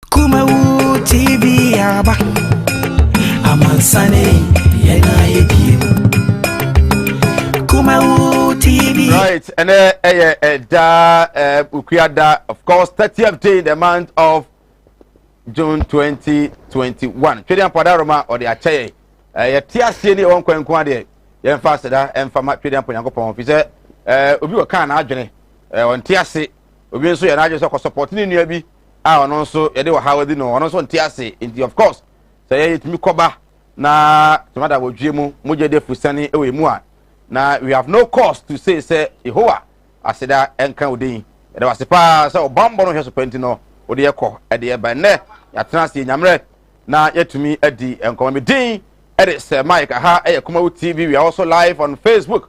Kumawood TV aba amansane yena yedimu. Kumawood TV. Right, and of course 30th day in the month of June 2021. Trading Padaroma or the Ache. Tiasi ni on kwenkwa de yen fast da en fama trading po Yankopon fi se obi o kan na adwene on tiasi obi nso ye na adwene so support ni nua bi a ono nso ye de wo hawadi no ono nso tiasi inti of course say ye timi koba na tumada wodwie mu mugye de fusani ewe mu a na we have no cause to say Yehovah aseda enkan odin e was pa say obambo no hwe so penti no ode ekọ e de ba ne ya transi nyamre na yetumi adi enko me din it is Mike aha Kumawood TV. We are also live on Facebook.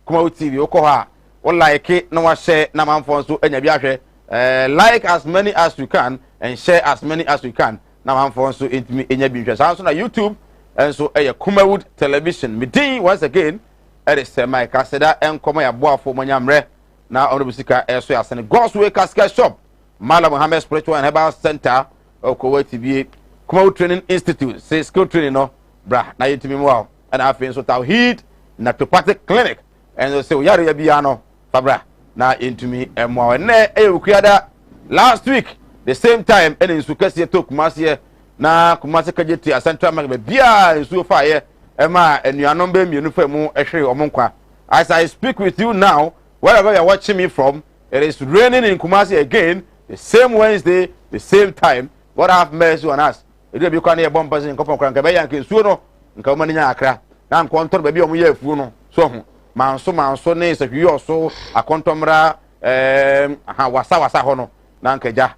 Kumawood TV. Okoha. Or like it, no one share, no man for so any like as many as you can and share as many as you can. No man for so in your business. Also on YouTube and so Kumawood Television. Me D once again. It is Mike Aseda and come ya boa for manyamre. Now on the musica so as and God's Way Casket Shop. Mala Muhammad Spiritual and Herbal Center. Kumawood TV. Kumawood Training Institute. Say skill training no. Bra na yetimi mo and I feel so Tawhid Naturopathic Clinic and so yare ya biano fabra na yentumi emwa ne ukuada last week the same time and in sukasi to Kumasi na Kumasi kajeti a central market bia nsu fa ye ema enuanom be mienu fa mu ehwe omonkwa. As I speak with you now, wherever you are watching me from, it is raining in Kumasi again the same Wednesday the same time. God have mercy on us. It will be quite a bomb person in Copper Bay and Suno, and Comania Accra. Now, contour baby on your funo. So, man, so names of you also a contomra, Wasawa Hono, Nankaja,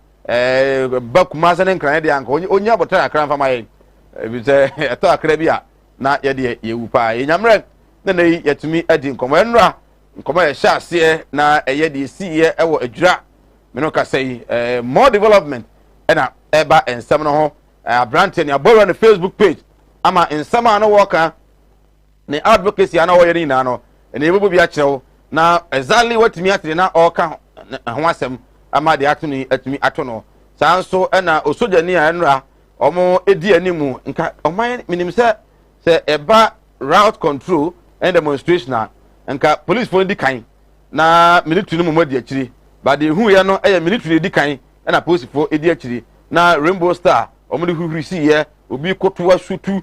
Buck Mazan and Canadian, only about a crown for my a talk Caribbean, not yet you pie in Yamre. Then they yet to me adding Commander, Commander Shassie, na a yedi see a dra. Minoka say more development and a eba and Seminole. Branton ya borrow on the Facebook page. Ama in sama no worker ne advocacy ana wo yeri na no ne ebubu bi akyerew na exactly what me atre na oka ho asem ama de ato ni atumi ato no sanso na osoja ni anra omo edi animu nka oman minim se eba route control and demonstration nka police for di kan na military no mo di akiri but the hu ya no military di kan na police for edi akiri na Rainbow Star omudi huhurisi ye obi kotowa sutu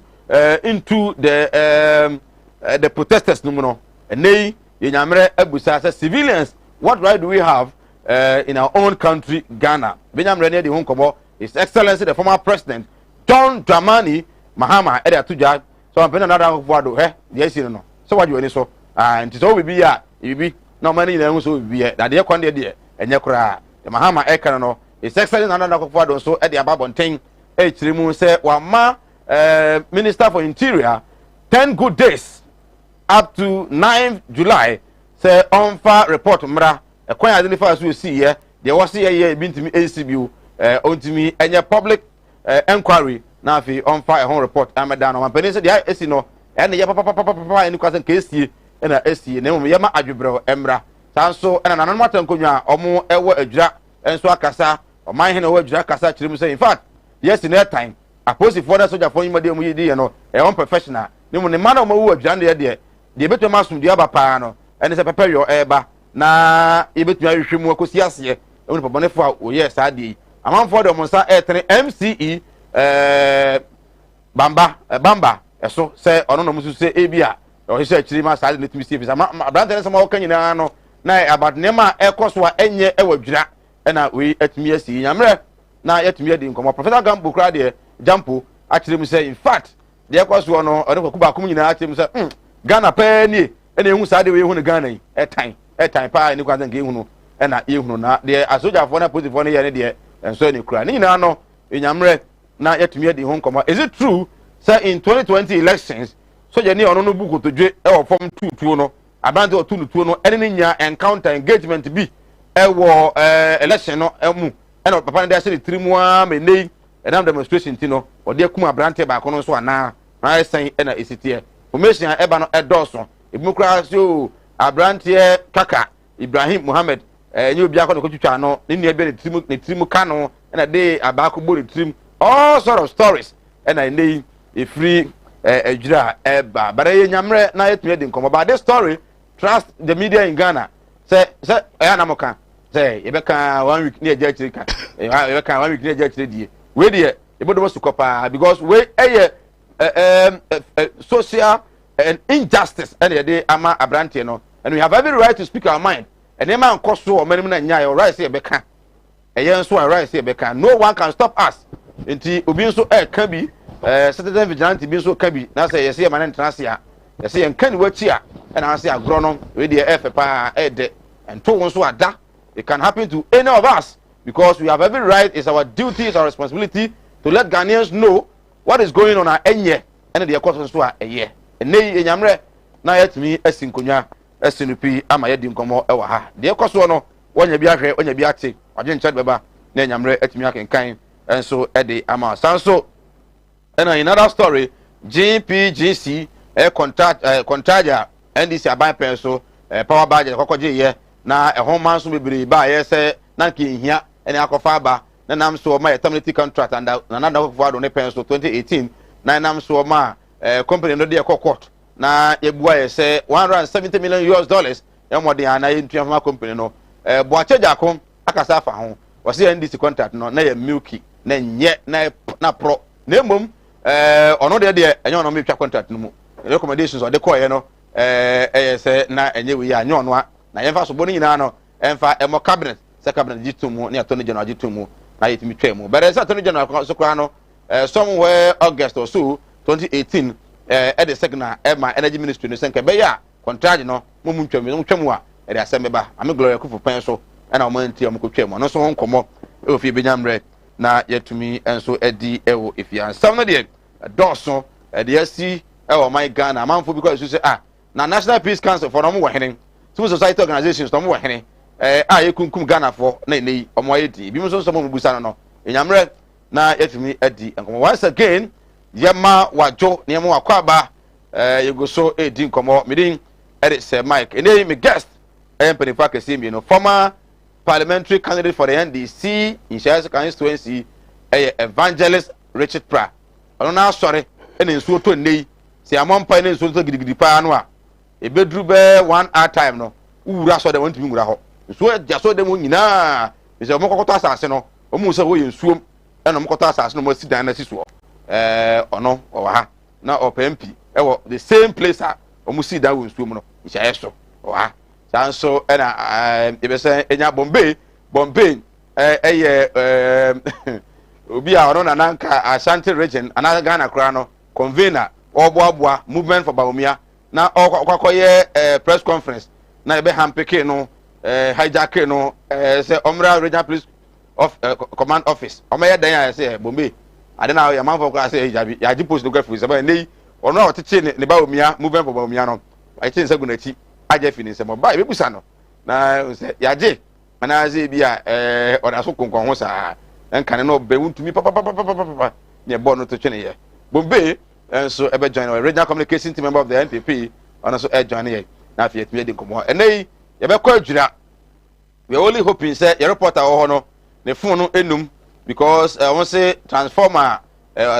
into the protesters no no enei yenyamre abusa say civilians what right do we have in our own country Ghana benyamre ne de ho nkobo His Excellency the former president John Dramani Mahama e de atoja so am pena nada ofwado de esi no so wadwe ani so nti so bibi ya bibi na mani na hu so bibi ya de kwande de enye kura Mahama e kan no His Excellency nada ofwado so e de ababonten Chirimu say Wama Minister for Interior 10 good days up to 9th July say on far report mra kwan identify as we see here there was here bintimi ACBU ontimi any public inquiry na fi on far home report amadan on peni say there esi no and ya papa any question case na esi na mo yema adwebro emra sanso na nanon matankonwa omo ewo adwira enso akasa oman hene wo adwira akasa Chirimu say in fact yes in that time aposi for that soldier for him dey mu yidi no e professional ni mu ne man o mawu adwan de beto masum de aba pa no ene se pepper yo eba na e betu ahwehwe mu akosi ase e woni pobone fo o yes ade amanfo de mo nsa etre MCE bamba eso se ono no musu se ebia o hise Chirimu asade netumi se fisa brand ne se ma o kanyina no na about nema ekoso a enye ewadwira na we atumi asi nyamre na yetumi adi nkomo Professor Gambo kra de Jampo Chirimu say in fact de ekwaso no ode kwakuba akum nyina Chirimu say Ghana pa ni ene ehu sa de we ehu ne Ghana yi etan pa ni kwanza nke ehu no na ehu na de asoja fo na police fo ne ye ne de enso ne kra ni nyina no enyamre na yetumi adi ho nkomo. Is it true say in 2020 elections soja ni ono no buku to dwe e wo form tutu no abante o tutu no ene nya encounter engagement bi e wo election no emu ena papa nda se trimu a menei enam demonstration ti no ode akuma abrante ba kono so ana na sen ena esitie formation eba no edoso ebumukra so abrante kaka Ibrahim Muhammad enye obi akọ no kotwitwa no ne nua be ne trimu ka no na de abako bo ne trim all sort of stories na nei free ejura eba but ye nyamre na yetumi de nkomo but this story trust the media in Ghana say na moka say ye beka 1 week ne eja chiri ka ye beka 1 week ne eja chiri die we de ebodo sukopa because we social and injustice and ye ama abrante no and we have every right to speak our mind and e man koso o manim na nya your right say ye beka eyen so right say ye beka no one can stop us enti obi nso ka bi citizen vigilante bi nso ka bi na say ye say man international ye say en kan wachi a na say agro no we dey pa de and to nso ada it can happen to any of us because we have every right. It's our duty, it's our responsibility to let Ghanaians know what is going on at enye and the course nso a eye ene enyamre na yet me asinkonya asinupi ama ye di nkomo e wa ha de course no wonya bi ahwe wonya bi ate odwe nche beba na enyamre atimi akenkan enso e de ama sanso. And another story, GPGC contractor NDC aban penso power budget kokoje ye na e hon manso bebre ba ye se na ke hia ene akofa ba na nam so ma eternity contract and na na do ne penso 2018 na nam so ma company no de court na ye bua ye se $170 million e modern ana ye ntuafama company no bua charge akon akasa afa ho wo se NDC contract no na ye milky na nye na pro na emom ono de enye no metwa contract no mu recommendations o de call ye no say na enye we ya nyo no na yemfa so bonu nyina no emfa emo cabinet se cabinet gitumu na attorney general gitumu na yetimi twemu but as attorney general so kwa no somewhere August or so 2018 at the signal Emma energy ministry no senke be ya contract no mum twemu a e de asembe ba am Gloria Kufu pen so na o man tie am ko twemu no so ho nkomo e ofi benyamre na yetumi enso edi ewo ifia sam no de doso de asi ewo my Ghana manfo because you say na National Peace Council for no mo hene civil society organizations no mo hene yekunkum Ghana for na nei omo yedi bi mo so mo busa no enyamre na yetumi edi enkomo once again yema wajo ne yema wakwaba yego so edi nkomo midin edit say Mike enei me guest empenifa kesi mi no former parliamentary candidate for the NDC in Shires constituency Evangelist Richard Pra ono na sorry ene nsuo to nei se amompa ene nsuo to gidigidi pa no a ebedru be 1 hour time no wura so de wantumi wura ho nsuo ja so de mo nyina se omokokoto asase no omu se ho ye nsuom ene omokoto asase no mo sidan na sisuo ono owa ha na opempi ewo the same place a omu sidan wo nsuom no nhyɛ so owa ha sanso ena ebese enya Bombay obi a ono na nanka Ashanti region ana Ghana kra no convener oboaboa movement for Bawumia na okwakoye press conference na ebe hampeke no hijack no say Omra Regional Police of Command Office omeye dan ya say Bombay ade na ya manfo kwa say ya ji post no graph say ba nei ono otete ne Bawumia movement for Bawumia no I think say gunachi aje fini se mo ba e busa no na say ya je ana ze bia oda so konkon ho sa enkan no be wuntumi papa ne bo no to twene ye Bombay so ebe join our regional communication team member of the NPP ona so join ye na afie timi de nkomo enei ye be kwa adwira we only hoping say your reporter wo ho no ne phone no enum because won say transformer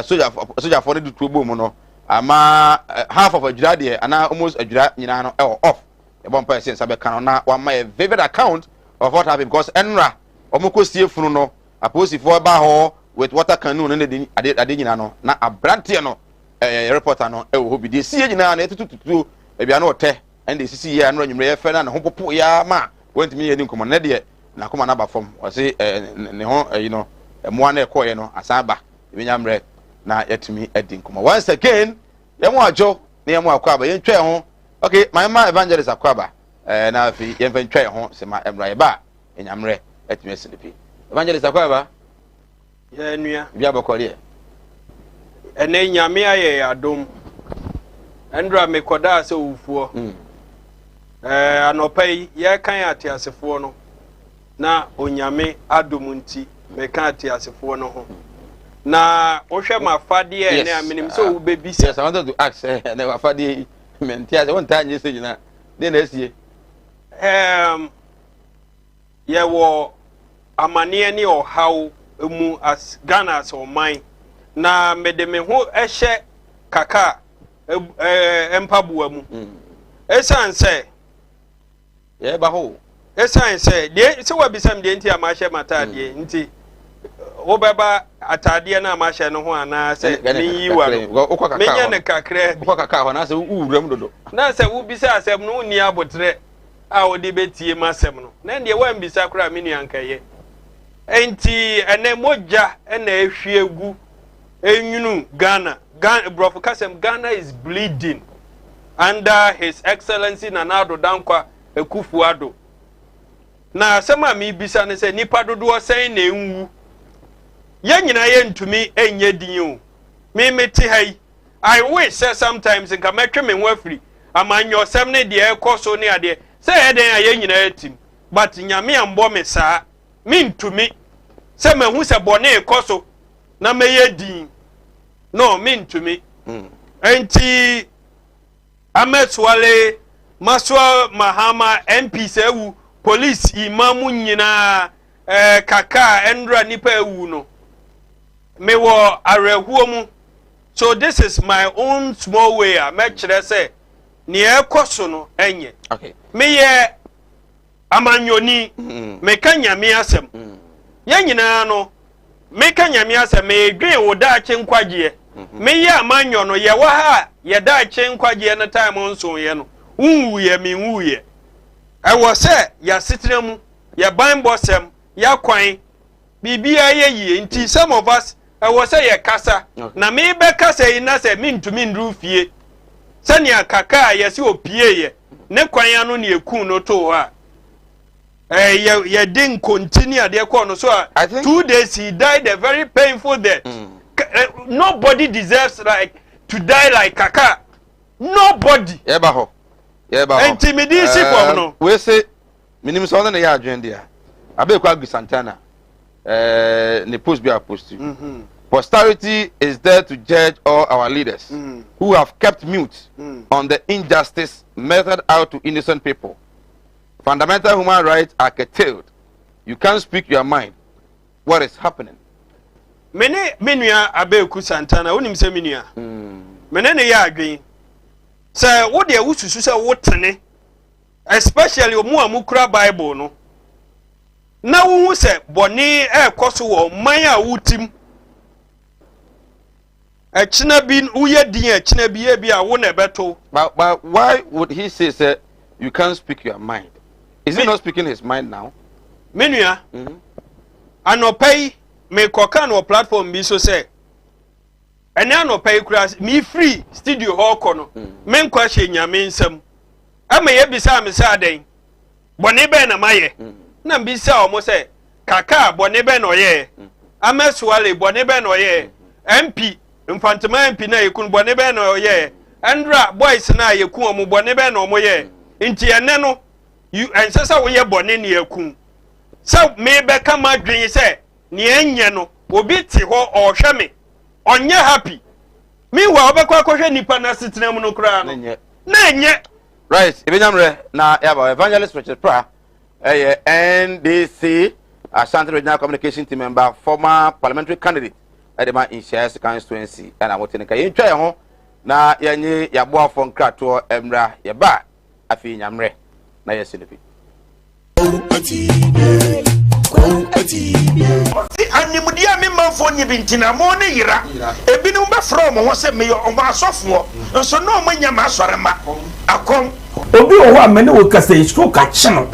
soldier for the tubo mu no ama half of adwira de ana almost adwira nyina no off e bon pa sense abe kan na wa my vivid account of what happened because enra omoko sie funu no aposifo ba ho with water canoe no ne ade nyina no na abrante no reporter no e wo hobi de sie nyina na etututu e bia no ote and sisi ya no nwumre ye fe na ho popo ya ma wantimi ye ni nkomo na de na koma na ba fom o se ne ho you know mo na ekoye no asaba ebenyamre na yatumi edi nkomo once again ye mo ajo na ye mo akwaba ye ntwe ho okay my man Evangelist akwaba na afi ye mfa ntwe ho se ma emra ye ba enyamre yatumi sinipi Evangelist akwaba ye nua bia bokori ene nyame aye adom endra mekoda se ufuo anopai ye kan atiasefo no na onyame adom nti mekan atiasefo no ho na ohwe mafade ene aminim so wo bebisa. Yes, I wanted to ask na mafade menti ase won ta nye se nyina de na esie ye wo amane ne ohaw emu as Ghana as oman na mede me ho ehye kaka empabuwa mu esan se ye ba ho esan se de se wa bisam de nti amahye matade nti wo beba atade na amahye no ho ana se ni yiwa no menya ne kakra ukwa kaka ho na se uwuram dodo na se wo bisa asem no ni abotre a wo de betie masem no na de wa mbisa kra me ni ankaye enti ene moja ena ehwiegu enyunu Ghana Bro Kasem, Ghana is bleeding under His Excellency Nana-Addo Dankwa Akufo-Addo. Na sema mi bisa ne se nipa dodo sen na enwu. Ye nyina ye ntumi enye din o. Me meti hai. I wish say sometimes nka metwe me nwafiri. Amanyo sem ne de ekoso ne ade. Se ye den aye nyina etim. But nyame ambo me saa. Me ntumi. Se mehu se bone ekoso na meye din. No, mean to me. Enti Ameswale Maswa Mahama MP sewu police imamu nyina kaka endra nipa ewu no. Me wo arehuo mu. So this is my own small way a me kire say ne ekoso no enye. Okay. Me ye amanyoni me kanyame asem. Ye nyina no me kanyame asem me dwen wo da ache nkwagie. Me ya amanyo no ye wa ha ye da ache nkwagie no time onso ye no wuye me wuye ewo se ya sitire mu ye ban bosem ya kwan bibia ye yie nti some of us ewo se ye kasa na me be kasa yi na se me ntumi ndru fie se ne akaka ye se opie ye ne kwan anu ne ekun no to ha ye didn't continue de ko no so 2 days he died a very painful death. Nobody deserves like to die like Kaka. Nobody. Yeba ho. Intimidation from no. We say minimum so na ya adwen dia. Abe kwa Gu Santana. Ne post be a post. Posterity is there to judge all our leaders who have kept mute on the injustice meted out to innocent people. Fundamental human rights are curtailed. You can't speak your mind. What is happening? Mene menua Abeku Santana onim se menua. Mene ne ya adwen. Se wo de awususu se wo tene. Especially omu amukura Bible no. Na wo se boni ekoso wo man a wutim. Echina bi uye din echina bi e bi a wo na beto. But why would he say you can't speak your mind? Is he not speaking his mind now? Menua. Anopai me koka no platform bi so say ene anopai kura me free studio hall kono me nkwa hye nyame nsam ama ye bisa me sa den bone be na maye na bisa o mo say kaka bone be no ye Ameswale bone be no ye MP Infantama MP na yekun bone be no ye Andra boys na yekun o mo bone be no mo ye nti ene no you ensesa wo ye bone ne yekun so me be kama dwen say ni enye no obi ti ho o hwe me onye happy meanwhile obekwa akohwe nipa na sitena mu no kra no na enye right ebenyamre na yaba evangelist Richard Pra NDC Ashanti Regional Communication Team member former parliamentary candidate edema in shares constituency and amotene ka yentwa ye ho na yenye yaboafo nkrato emra ye ba afi nyamre na yesilepi animudia me manfo nyi bintina mo ne yira ebinum be from ho se me o ma asofo nso no mo nya ma asore ma akom obi o ho amene wo kasa stroke a chino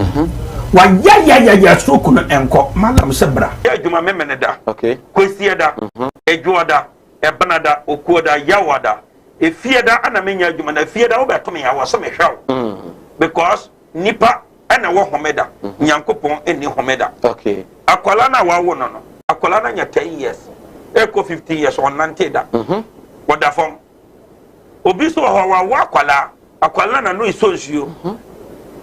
wa ya stroke no enko malam sebra ya adwuma me mene da okay kwesi da edwo da ebana da okuo da yawa da efie da ana menya adwuma na efie da wo beto me ya wo so me hwaw because nipa ana wo homeda nyankopon eni homeda okay akwala na wa wo no akwala na nya 10 years eko 15 years on nante da woda fom obi so ho wa akwala na no isonsuo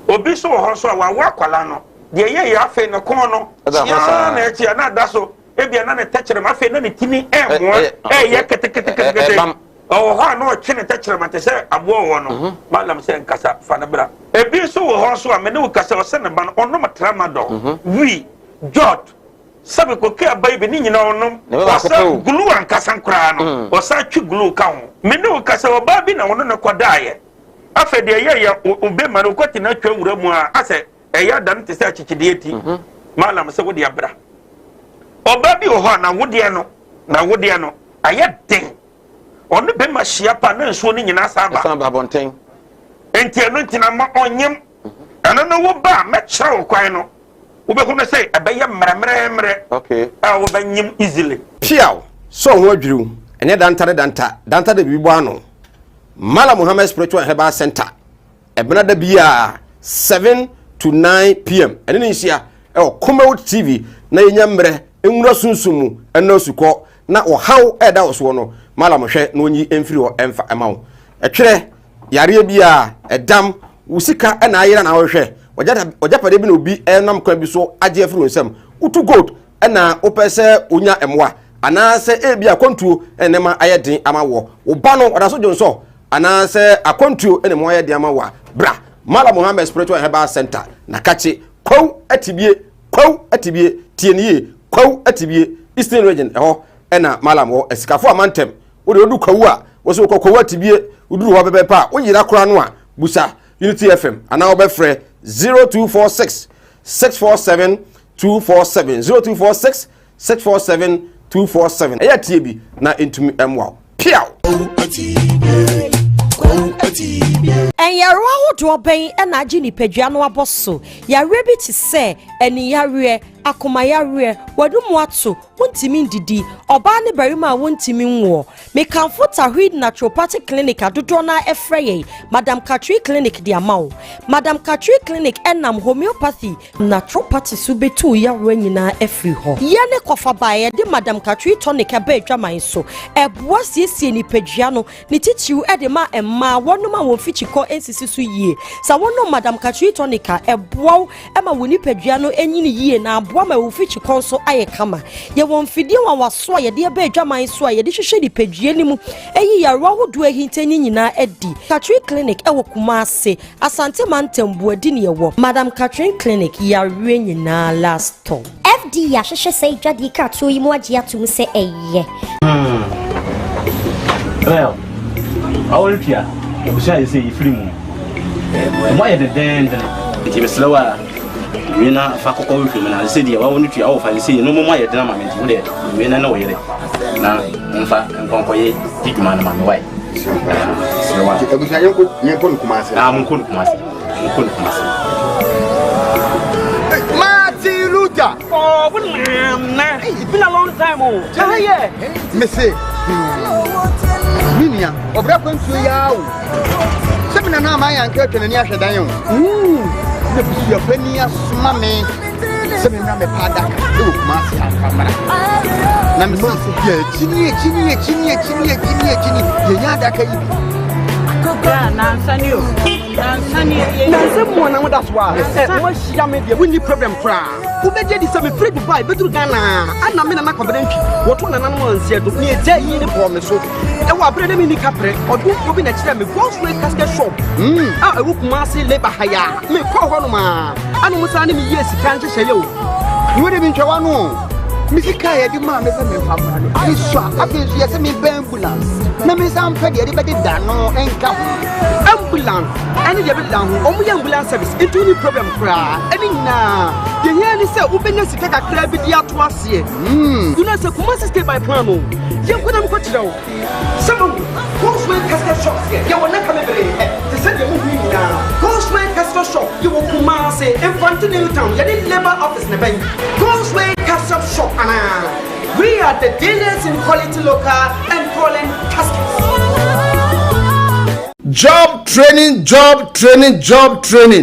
obi so ho so wa akwala no de ye ya fe no kon no ya na etia na da so ebia na ne techere ma fe na ne tini mo ye kete oh ha no chene tachere mate se abo wo no malam se nkasa fa na bra ebi so wo ho so a me ne wo kasa o se ne ba no ono matrama do wi jot sabe ko ke abai be ni nyina onom wasa glue ankasa nkra no wasa twi glue ka ho me ne wo kasa o ba bi na wono ne kodaaye afa de ye obe ma no kwati na twa wura mu a ase eya dan te se achichide eti malam se wo de abra oba bi ho na wode no aye den onu be ma hia pa na nsuo ni nyina saba bonten enti eno ntina ma onyem eno no wo ba me kyerɛ wo kwan no wo be hu no say ebeye mremremre okay wo ba nyim easily piaw so ho adwiru ene danta de bibo ano Mala Muhammad Spiritual Herbal Center ebena da bia 7 to 9 p.m. ene ni hia Kumawood TV na yenya mre enwura sunsumu ena suko na ohaw eda oso no mala mohwe na onyi emfiri ho emfa emawo etwere yare bia edam wusika ena ayira na wohwe ojapade bi na obi enam kwa bi so age afiri onsam utu gold ena opese onya emwa anase ebia akontuo enema ayedin amawo oba no odaso jonso anase akontuo enema ayedin amawa bra Mala Muhammad Spiritual Herbal Center na kache kwaw atibie tienie kwaw atibie Eastern Region eho ena malam wo esikafo amantem wo de odu kwawu a wo so kwawu atibie uduru ho bebe pa wo yira kora no a busa Unity FM ana wo be frɛ 0246 647 247 0246 647 247 eya tie bi na entumi emwa piaw Enyaroa hodo ben na agi nipadua no aboso yare bi ti se eni yare akoma yare wadumu ato wontimi ndidi oba ne barima wontimi nwo me kanfo tahwid naturopathic clinic adodo na efreye Madam Katri clinic di amawo Madam Katri clinic enam homeopathy naturopathy subetu yare nyina efri ho ye ne kofa bae de Madam Katri tonic aba adwaman so eboa siesie nipadua no ne titiw de ma emma wonoma won fichiko ensisi so yie sa wono Madam Katri tonic eboa ema woni padua no enyini yie na aboa ma wo fichiko so aye kama ye won fidie wa waso ye de aba adwaman so ye de hwehwe di padua ni mu eyi yarwa hodo ahintani nyina edi Katri clinic ewo Kumase Asante Mantembu adi ne yewo Madam Katri clinic yarwe nyina last stop FD ya hwehwe sei dwade ka to yi mu agi atum se eye well our pia obusia yi say ifiri mu mo ye den nti be slowa we na fa kokko we film na say dia wa wonu tua wo fa say no mo ye den ma me nti wo de we na wo yere na mfa nkonko ye diguma na ma me wai slowa ti obusia yenko Kumase mun ko Kumase Martin Luther oh na it's been a long time oh yeah me say Minia, obra kwantu ya wo. Semina na ma ya nke twene ni ahwedan yo. Na busu afani asoma me. Semina me pada ka e Kumase akamara. Na me se ya chini. Ye nya da ka yi. Ya na nsani o. Na se mo na woda so a. Mo hia me de woni problem kra. Ubeje di se me free Dubai betu Ghana. Ana me na nakobedentwi. Woto na nanu ansia do. Ni eje yi ni bo me so. Ewa brede mi ni kapre odu obi na kire me grocery casket shop a ewu Kumase labor haya me ko ho no ma anu musa ni me yes kan hye yo ni we de mi ntwa no mi sika ye di ma me se me fa ma no ni so abezu ye se me ambulance na me sam fa de be da no enka ambulance ani de be da ho omu ye ambulance service into ni problem kra ani na ye ye ni se ubenya sika kakra bi di ato ase you know se Kumase stay by plan no ye ko na ko tirawo some grocery casket shop here you will not come every to send you movie now grocery casket shop you will Kumase in front of New Town you need labor office na ben grocery casket shop ana we are the dealers in quality local and foreign caskets. Job training.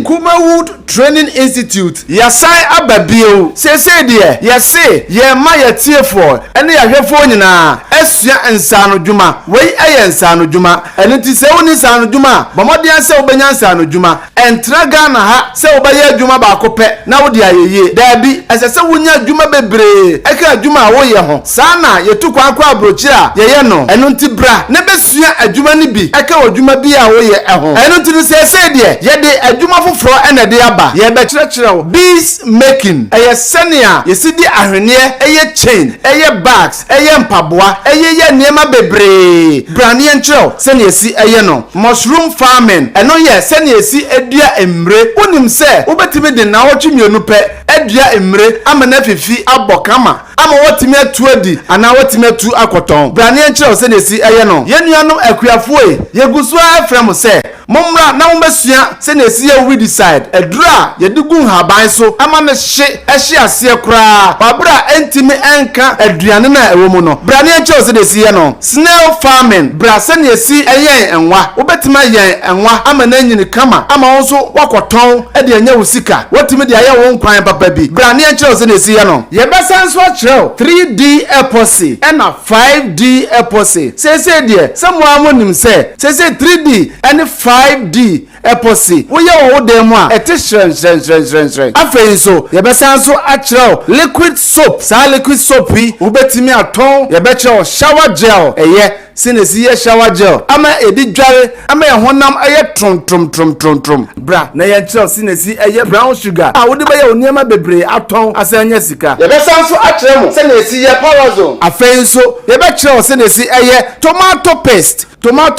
Kumawood Training Institute yasai ababio sese de yase ye ma yetiefo ene yahwefo nyina asua nsano dwuma wei aye nsano dwuma ene ti se woni nsano dwuma bomodian se obenya nsano dwuma entraga na ha se obaye adwuma ba kope na wodi ayeye dabi asese wonya adwuma bebre eka adwuma wo ye ho sana yetu kwa abrochi a ye no eno nti bra ne besua adwuma ni bi eka adwuma bi a wo ye ho eno nti sese de ye de adwuma foforo ene de aba ye be kyerɛkyerɛ bees making eye senia yesidi ahwene eye chain eye bags eye mpaboa eye ye niema bebre brane nkyerɛw senia yesi eye no mushroom farming eno ye senia yesi edua emre unim se obetimi de na wotwemienu pɛ edua emre amana fifi abokama ama wotimi atu adi ana wotimi atu akoton brane nkyerɛw senia yesi eye no yenuanom akuafoe yeguso afrem se momra na wombesua senia yesi ye we decide edura yedigu haban so ama ne hye ase kura babra entimi enka aduane na ewo no brane nkyerɛw senia yesi ye no snail farming bra senia yesi eyen enwa obetima yen enwa ama na nyini kama ama wonso wakoton ede anya wusika wotimi de aye won kwan papa bi brane nkyerɛw senia yesi ye no ye besa nso akyerɛw 3D epoxy ena 5D epoxy sese de samu amonim se sese 3D and 5D epoxy wo ye wo dem a etishren afei so ye besa nso akyerɛw liquid soap sa liquid soap bi ubetimi aton ye bekyerɛw shower gel eye sinesi ye shower gel ama edi dware ama ye honam aye trom bra na ye kyerɛw sinesi aye brown sugar a wodi ba ye oniema bebre aton asanya sika ye besa nso akyerɛw mo sinesi ye powerzo afei so ye bekyerɛw sinesi aye tomato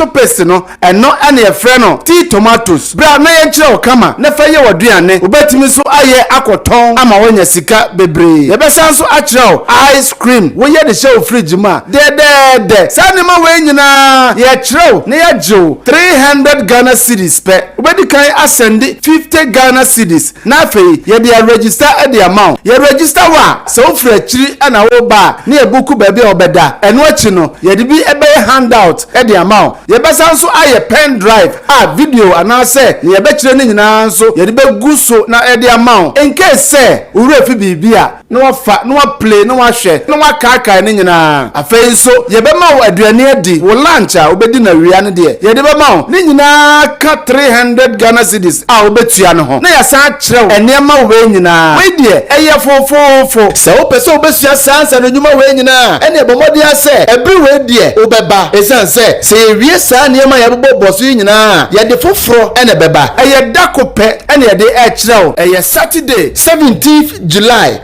paste no eno ane ye frɛ no tea tomatoes bra na ye kyerɛw kama na fa ye waduane obetimi so aye akoton ama wonya sika bebre ye besa nso akyerɛw ice cream wo ye de show fridge ma de sanima we nyina ye kyerɛw na ye jew 300 Ghana cedis pe obedi kan asende 50 Ghana cedis na afei ye de register at the amount ye register wa so ofra chiri ana wo ba na ye buku ba bi obeda eno achi no ye de bi ebe handout at the amount ye besa nso aye pen drive video ana se ye be kyerɛ ne nyina nso ye de be guso na at the amount in case say ure fi bibia na wafa na wa play na wa hwɛ na wa kaka ne nyina afei nso ye be ma wo aduane adi wo lunch a obedi na wia ne de ye de be ma wo ne nyina ka 300 Ghana cedis a obetua ne ho na ya sa kyerɛw enema wo nyina we de eye fofofo se wo pese obesua sansa no nyuma we nyina ene ebomodi ase ebi we de obeba esanse se wie sa enema ya boboso nyina ye de foforo ene beba eye dakope ene ye de kyerɛw eye Saturday 17th July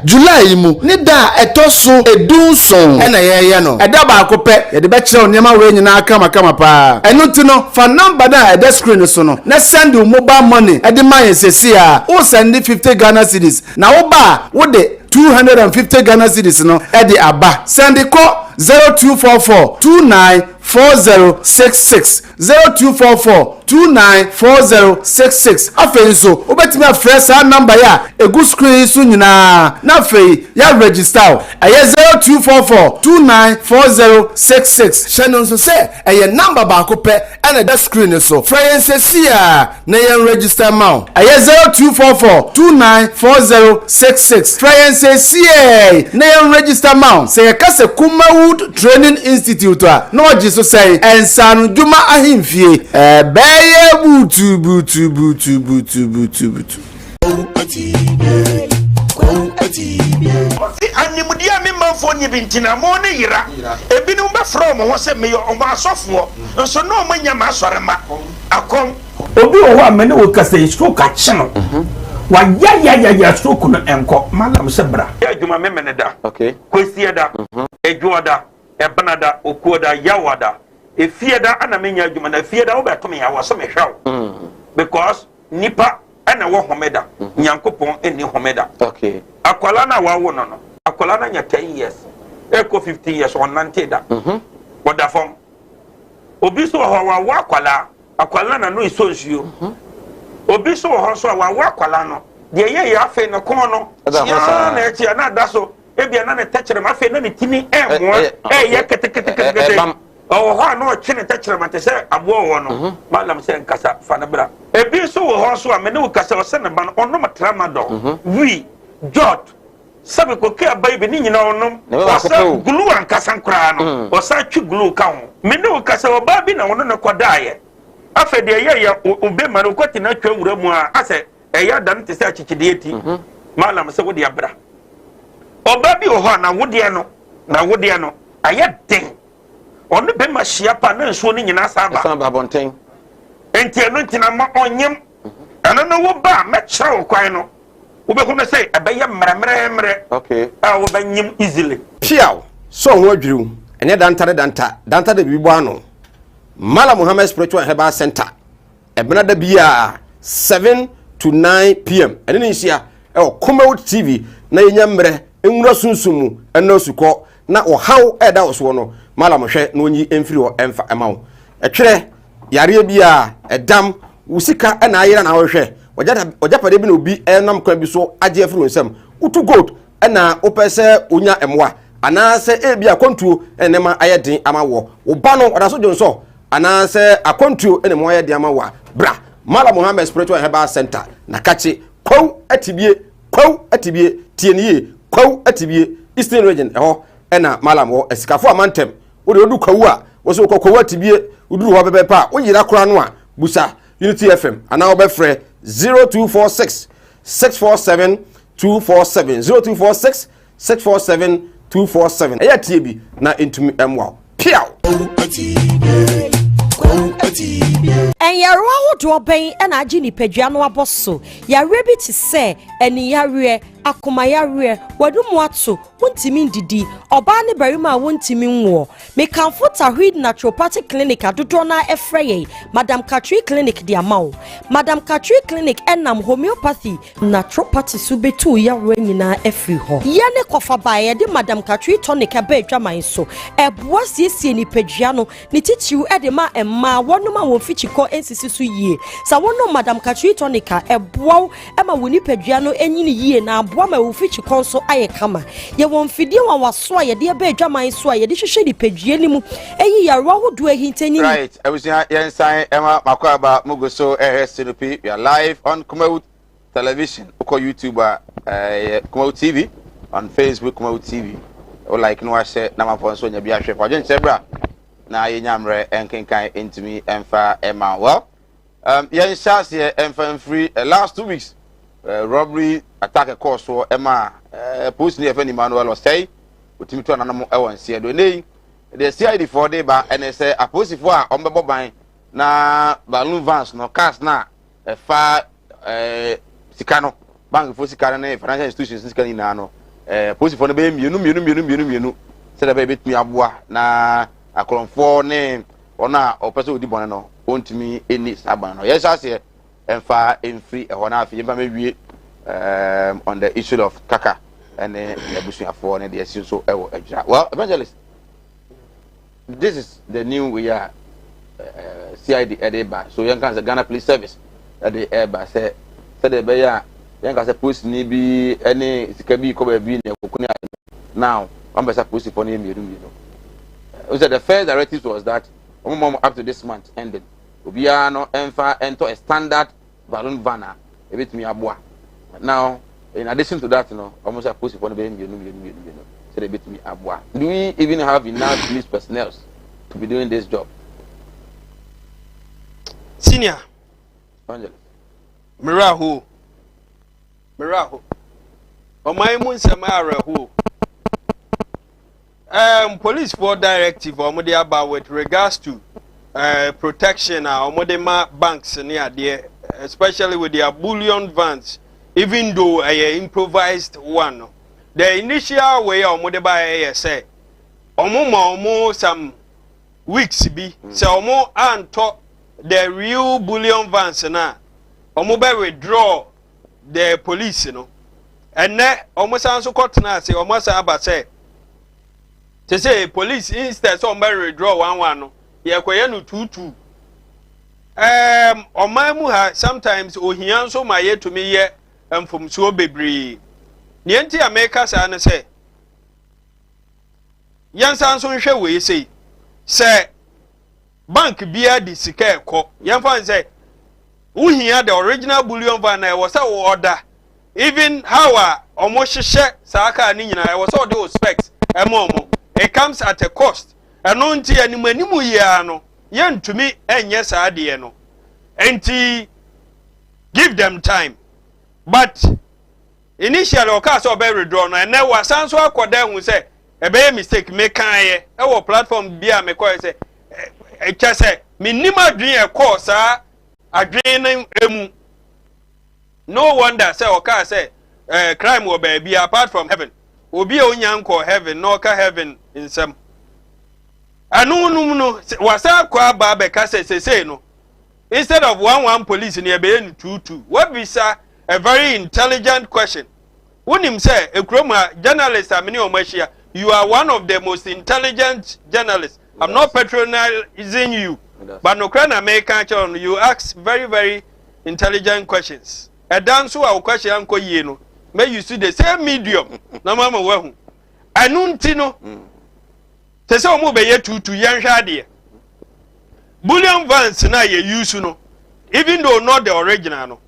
mu ni da etoso edunson ene ye no eda ba akope ye de be kyerɛw enema we nyina kama pa eno ti no fa number na eda screen so no na send your mobile money ede man sesi a o send 50 Ghana cedis na wo ba wo de 250 Ghana cedis no ede aba send ko 0244294066 0244294066 afei so obetimi afrɛ saa number ya egu screen so nyina na afei ya register aye 0244294066 channel so say aye number ba ko pɛ ana da screen so frɛnsesi a na ya register ma aye 0244294066 frɛnsesi na ya register ma say ya kase Kumawood Training Institute a no oji so say ensanu dwuma ahimfie beye butu animudia me manfo nyi bintina mo ne yira ebinum be from ho se me o ma asofo nso no manya ma asore ma akom obi o ho amene wo kasa yisro ka chino wa ya stroke no enko malam se bra ya dwuma me mene da okay kwesi da ejuoda ebanada okuoda yawada efieda ana menya adwuma na efieda wo beto me yawo so me hwaw because nipa ana wo homeda nyankopon eni homeda okay akwala na wawo no akwala na nya 10 years eko 15 years on nanteda woda fom obi so ho wa akwala na no isonsuo obi so ho so wa akwala no de ye ya afi no kon no ya na echi na da so ebia na ne techere ma afi na ne tini mo ye kete o ho no chene tachira mate se abo wo no malam se nkasa fa na bra ebi so wo ho so a me ne wo kasa wo se ne ba no ono matrama do wi jot sabe ko ke abai be ni nyina onom o sa glue an kasa nkra no o sa twi glue ka ho me ne wo kasa wo ba bi na wono ne kodaye afa de ye obe ma no kwati na twa wura mu a ase eya dan te se achichide eti malam se wo de abra oba bi wo ho na wo de no aye den onu be ma hia pa na nso ni nyina saba bonten enti eno ntina ma onyem ana no wo ba me kyerɛ kwan no wo be hu say abɛyɛ mremremre okay a wo ba nyim easily piaw so ho adwiriw ene danta da bibo ano Mala Muhammad Spiritual Herbal Center ebena da bia 7 to 9 p.m. ene ni hia Kumawood TV na yenya mre enwura sunsumu eno sukọ na ohaw eda oso no Mala mohwe na onyi emfiri ho emfa emawo etwere yare bia edam usika na ayira na wohwe ojapade bi na obi enam kwa bi so age afiri nsam utu gold na opese onya emwa anase ebia kontuo enema ayeden amawo oba no odaso jonso anase akontuo enema ayeden amawa bra Mala Muhammad Spiritual Herbal Center na kachi kwaw atibie tienie kwaw atibie Eastern Region eho ena Malam wo esikafo amantem wo de odu kwaw a wo so kwaw atibie uduru ho bebe pa wo yira kora no a busa Unity FM ana wo be frɛ 0246 647 247 0246 647 247 eya tie bi na entumi emwa piaw Enyarwa hodo ben na agi nipadua no aboso yare bi ti se eni yare akoma yare wadumu ato wontimi ndidi oba ne barima wontimi nwo mekanfo tahwid naturopathic clinic adodo na efreye Madam Katri clinic di amawo Madam Katri clinic enam homeopathy naturopathy subetu yare nyina efri ho ye ne kofa bae de Madam Katri tonic aba adwaman so eboa siesie nipadua no ne titiw ede ma emma wonoma wo fichiko ensisi so yie sa wono Madam Katri tonica eboa ema woni padua no enyini yie na aboa ma wo fichiko so aye kama ye won fidie wa waso ye de aba adwaman so ye de hwehwe di padua ni mu eyi yarwa hodo ahintani right ebusia yensan ema makwaba mugoso ehsinopi we are live on Kumawood television or YouTube Kumawood TV on Facebook Kumawood TV or like no share na mafon so nya bia hwe kwaje nchebra na yenyamre enkenkan intimi emfa ema well yen shas ye emfa free last 2 weeks robbery attack course so ema post ni efani manuel say utimi to nanamo ewon sie do nei the CID for day ba and say aposifo a ombebo ban na balloon vans no cars na fa sikano bank for sikano na financial institutions sikano na no aposifo no be mienu se da be betumi aboa na akolonfo ne ona opese odi bone no ontimi eni saban no yes ase emfa emfri ehona afi yemba mewie on the issue of kaka and ebusuafo ne de esi so ewo adwira well evangelist this is the new we are CID edeba so yen kan say Ghana Police Service the eba say the be ya yen kan say police ni bi ene sika bi ko ba bi ne kokuni now am be say police for ne mienu the first directive was that up to this month ended obia no emfa ento a standard balloon vanner a bit me aboa now in addition to that no almost a police for be mienu so a bit me aboa do we even have enough police personnel to be doing this job senior Angel miraho o mai mun samara ho police for directive omode about with regards to protection omode ma banks near there especially with their bullion vans even though improvised one the initial way omode buy say omo some weeks be say omo anto the real bullion vans na omo be withdraw the police and ne omo san so court na say omo san aba say to say police instead somebody withdraw one no ye koye no 22 oman mu ha sometimes ohian so ma ye to me ye mfom so bebre ne enti america sa na say yansan so hwe we say bank bia di sika ekọ yemfa say uhia the original bullion van na was order even how omo hihye saaka ni nyina was all the specs emomo it comes at a cost eno nti animanimu ya no yentumi enye saade no enti give them time but initially oka so be withdraw no and now wasan so akoda hu say e be mistake me kan ye e wo platform bia me ko say e cha say minima dwen e ko sa adwen emu no wonder say oka say crime will be apart from heaven obi onyanko heaven no ka heaven in some anu no wasa kwa ba be ka say no instead of one police near be 2 what be sir a very intelligent question unim say ekroma journalist amini omashia you are one of the most intelligent journalists. I'm not patronizing you but no can American you ask very very intelligent questions a dance who question anko ye no may you see the same medium na mama wehu anunti no te se omo be ye 2 yanhwa de bullion vans na ye use no even though not the original no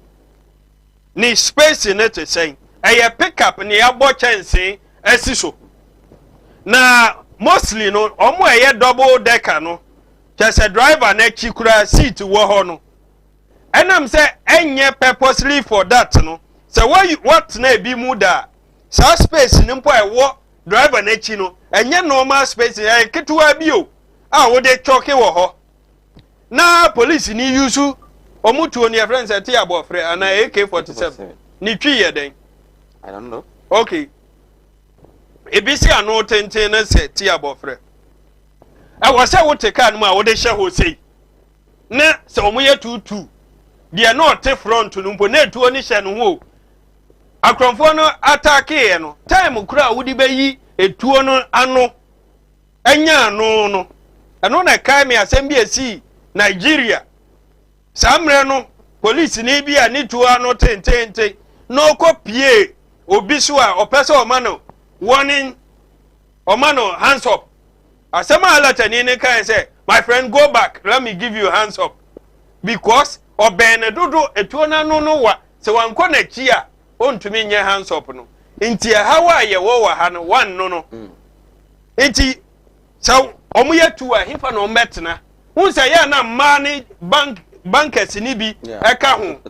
ni space in it saying a pickup ni abo chance asiso na mostly no omo eye double decker no just a driver na chikura seat wo ho no enam say enye purposely for that no so what na bi mu da sa space ni mpo ewo driver na chi no enye normal space e ketuwa bi o a wo de choke wo ho na police ni use omutuo ni friends ati abofre ana AK47 ni twi ye den I don't know. Okay. Ebisi anu tenten na se ti abofre. E wo se wo te kan mu a wo de hye ho sei. Na se omuye 22. De na ote front no mpo na etuo ni hye no ho. Akronfo no attack ye no. Time kura wo di bayi etuo no ano. Enya anu no. Eno na kai me asem bi esi Nigeria. Samre no police ni bi ani tuo ano tenten no kopie obi so a opese omano warning omano hands up asema alata ni kan say my friend go back let me give you hands up because obene dodo etuo na no wa se wanko na chi a ontumi nye hands up no nti hawa ye wo wa ha no wan no nti so omuye tu a hifa no mbetena hu say ya na mani bankers ni bi eka ho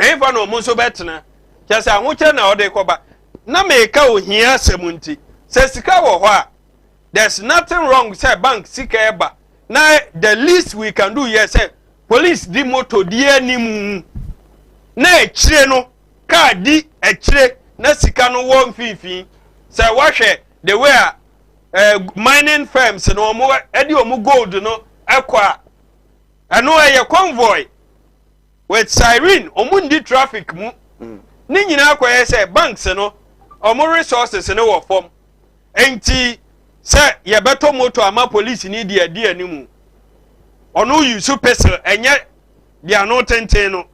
hifa no mo so betena Chasa huche na ode koba na meka ohia semunti se sika wo ho a there's nothing wrong say bank sika eba na the least we can do here say police di moto di animu na echire no ka di echire na sika no wo mfimfin say wahwe the way mining firms no omo edi omo gold no ekwa eno eye convoy with siren omo ndi traffic mu ni nyina kwaye say banks no omo resources no wo form enti say ye beto moto ama police ni di animu ono use pesel enye di ano tenten no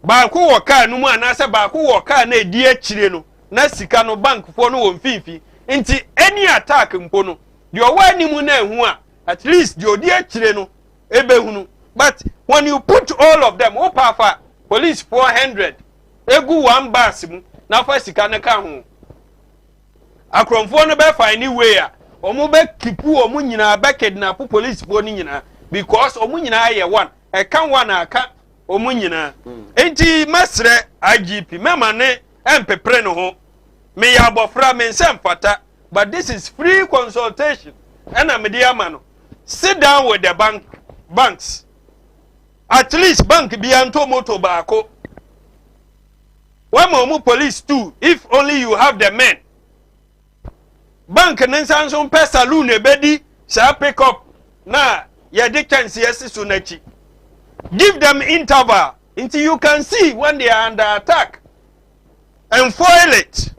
ba ko wo car no mu anase ba ko wo car na edi akire no na sika no bank fo no wo mfimfi enti any attack mpo no di owa animu na ehu a at least di odi akire no ebehunu but when you put all of them opafa police 400 egu one bus mu na fa sika ne ka ho akromfo no be fine way a omo be kipu omo nyina be kidnap police fo ni nyina because omo nyina aye one e kan one aka omo nyina enti masre IGP mema ne empepre no ho me ya bofra me nsem fata but this is free consultation and am dey ama no sit down with the banks at least bank bi anto moto baako One police too, if only you have the men. Bank Nensanson pe saloon ebedi sa pick up na ya de chance yes sunachi. Give them interval until you can see when they are under attack and foil it.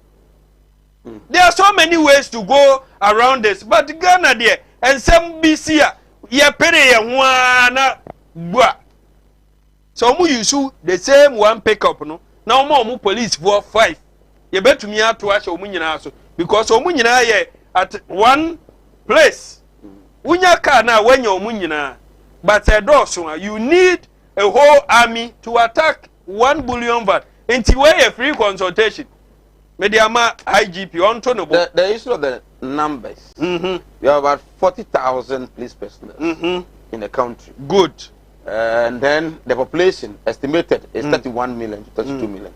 There are so many ways to go around this, but Ghana there and some BC ya pere ya wana bua. So mu use the same one pick up no. Now more police for 5. You bet me out to ask omu nyina so because omu nyina ye at one place. Unya car na when your munyina, but a dorsum, you need a whole army to attack 1 billion VAT. Until we a free consultation. Mediama IGP on Tonobo. The issue of the numbers. We have about 40,000 police personnel in the country. Good. And then the population estimated is 31 million to 32 million.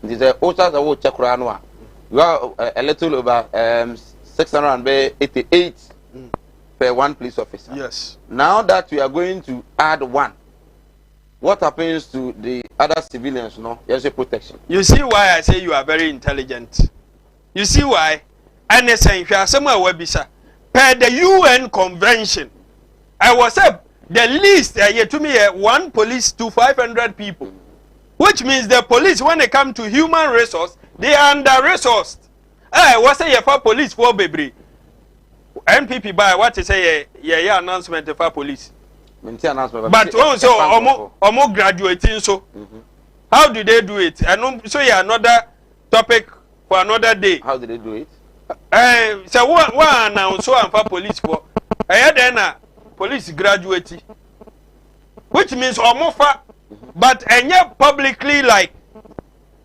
This is also the whole Chakranwa. You are a little over 688 per one police officer. Yes. Now that we are going to add one, what happens to the other civilians? No, there's a protection. You see why I say you are very intelligent. You see why? And somewhere webisa per the UN convention, I was up the least to me 1 police to 500 people, which means the police when they come to human resource they are under-resourced. I was say for police for baby. NPP by what to say announcement for police. But also omo graduating so how do they do it? And so yeah, another topic for another day. How do they do it? So one announce so and for police for then police graduate, which means omo fa, but enye publicly like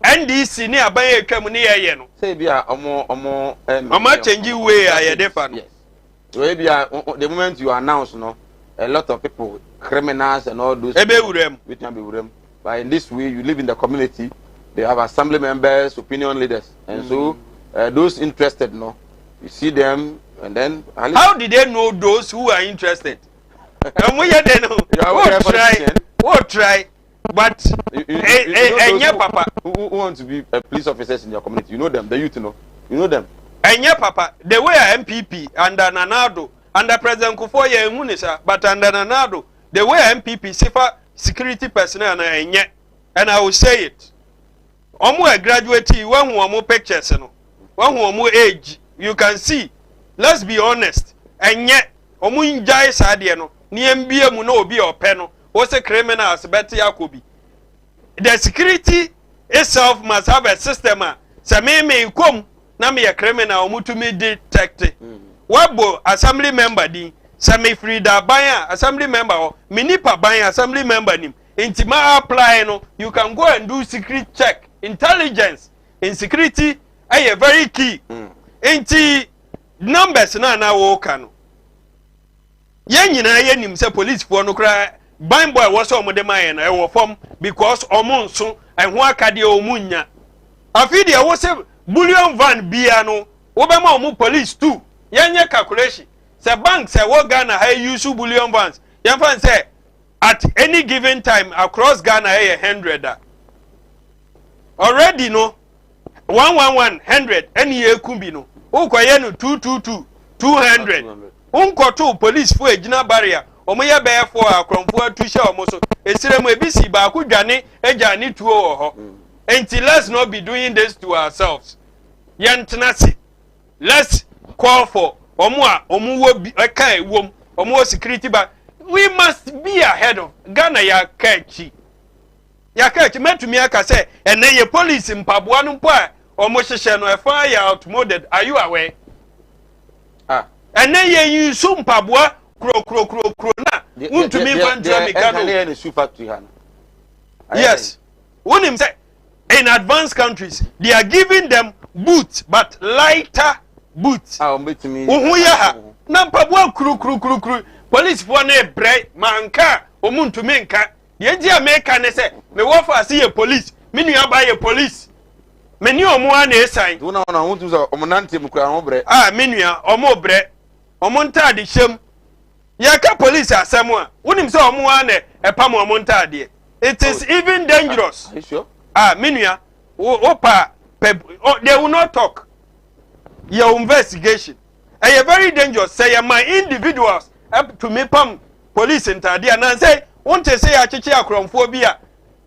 NDC ni abaye twam ni ye no. Say bia omo change way aye defa no. Yes. So bia the moment you announce no, a lot of people, criminals and all those But how did they know those who are interested? And we they know. What try? But papa who want to be police officers in your community, you know them. The youth, you know them. Papa, they were MPP under Nanado. Under President Kufuor Munisa, but under Nanado, they were MPP, security personnel, and I will say it. Omo a graduate, one who are more pictures, one who are more age, you can see. Let's be honest. And yet, Omo injai sadiano, ni MBA muno be or peno, was a criminal as Betty Yakubi. The security itself must have a system. Sameme come, nami a criminal, mutu detected. Wabo assembly member di Sami Frida Baya assembly member or Minipa Baya assembly member nim intima apply no you can go and do secret check intelligence in security a very key inti numbers na wo kanu yen nyina yenim say police for no kra ban boy was omode man na e wo form because omo nso ehho akade omunya afidi e wo say bullion van bia no wo be ma omo police too. Yenye calculation. Say bank say what Ghana have use bullion vans. Yenfan say at any given time across Ghana have 100. Already no 111 100 any year kumbi no. Ukoye no 222 200. Unko to police for ejina barrier. Omoye be for akromfo atusha omoso. Esiremu ebisi ba ku dwane ejani tuo ho. Until let's not be doing this to ourselves. Yentenasi. Let's call for security, but we must be ahead of Ghana. Ya catchy met to me. I say, and then your police in Pabuan almost a fire outmoded. Are you aware? And then you soon Pabua crow na. Want to me yes. When him say in advanced countries they are giving them boots but lighter boots. Na pabwa kru police for na bre manka omuntu menka ye ji America ne se me wo fa see ye police me nua ba ye police me ni omo a na esan wo na wontu so omo nante mu kura ho bre me nua omo bre omo ntade hyem ye ka police asem a wonim se omo a na epam omo ntade it is even dangerous. Are you sure? Me nua they will not talk. Your investigation. A very dangerous. Say my individuals up to me pam police in Tadia and say, won't say a chichi acrophobia.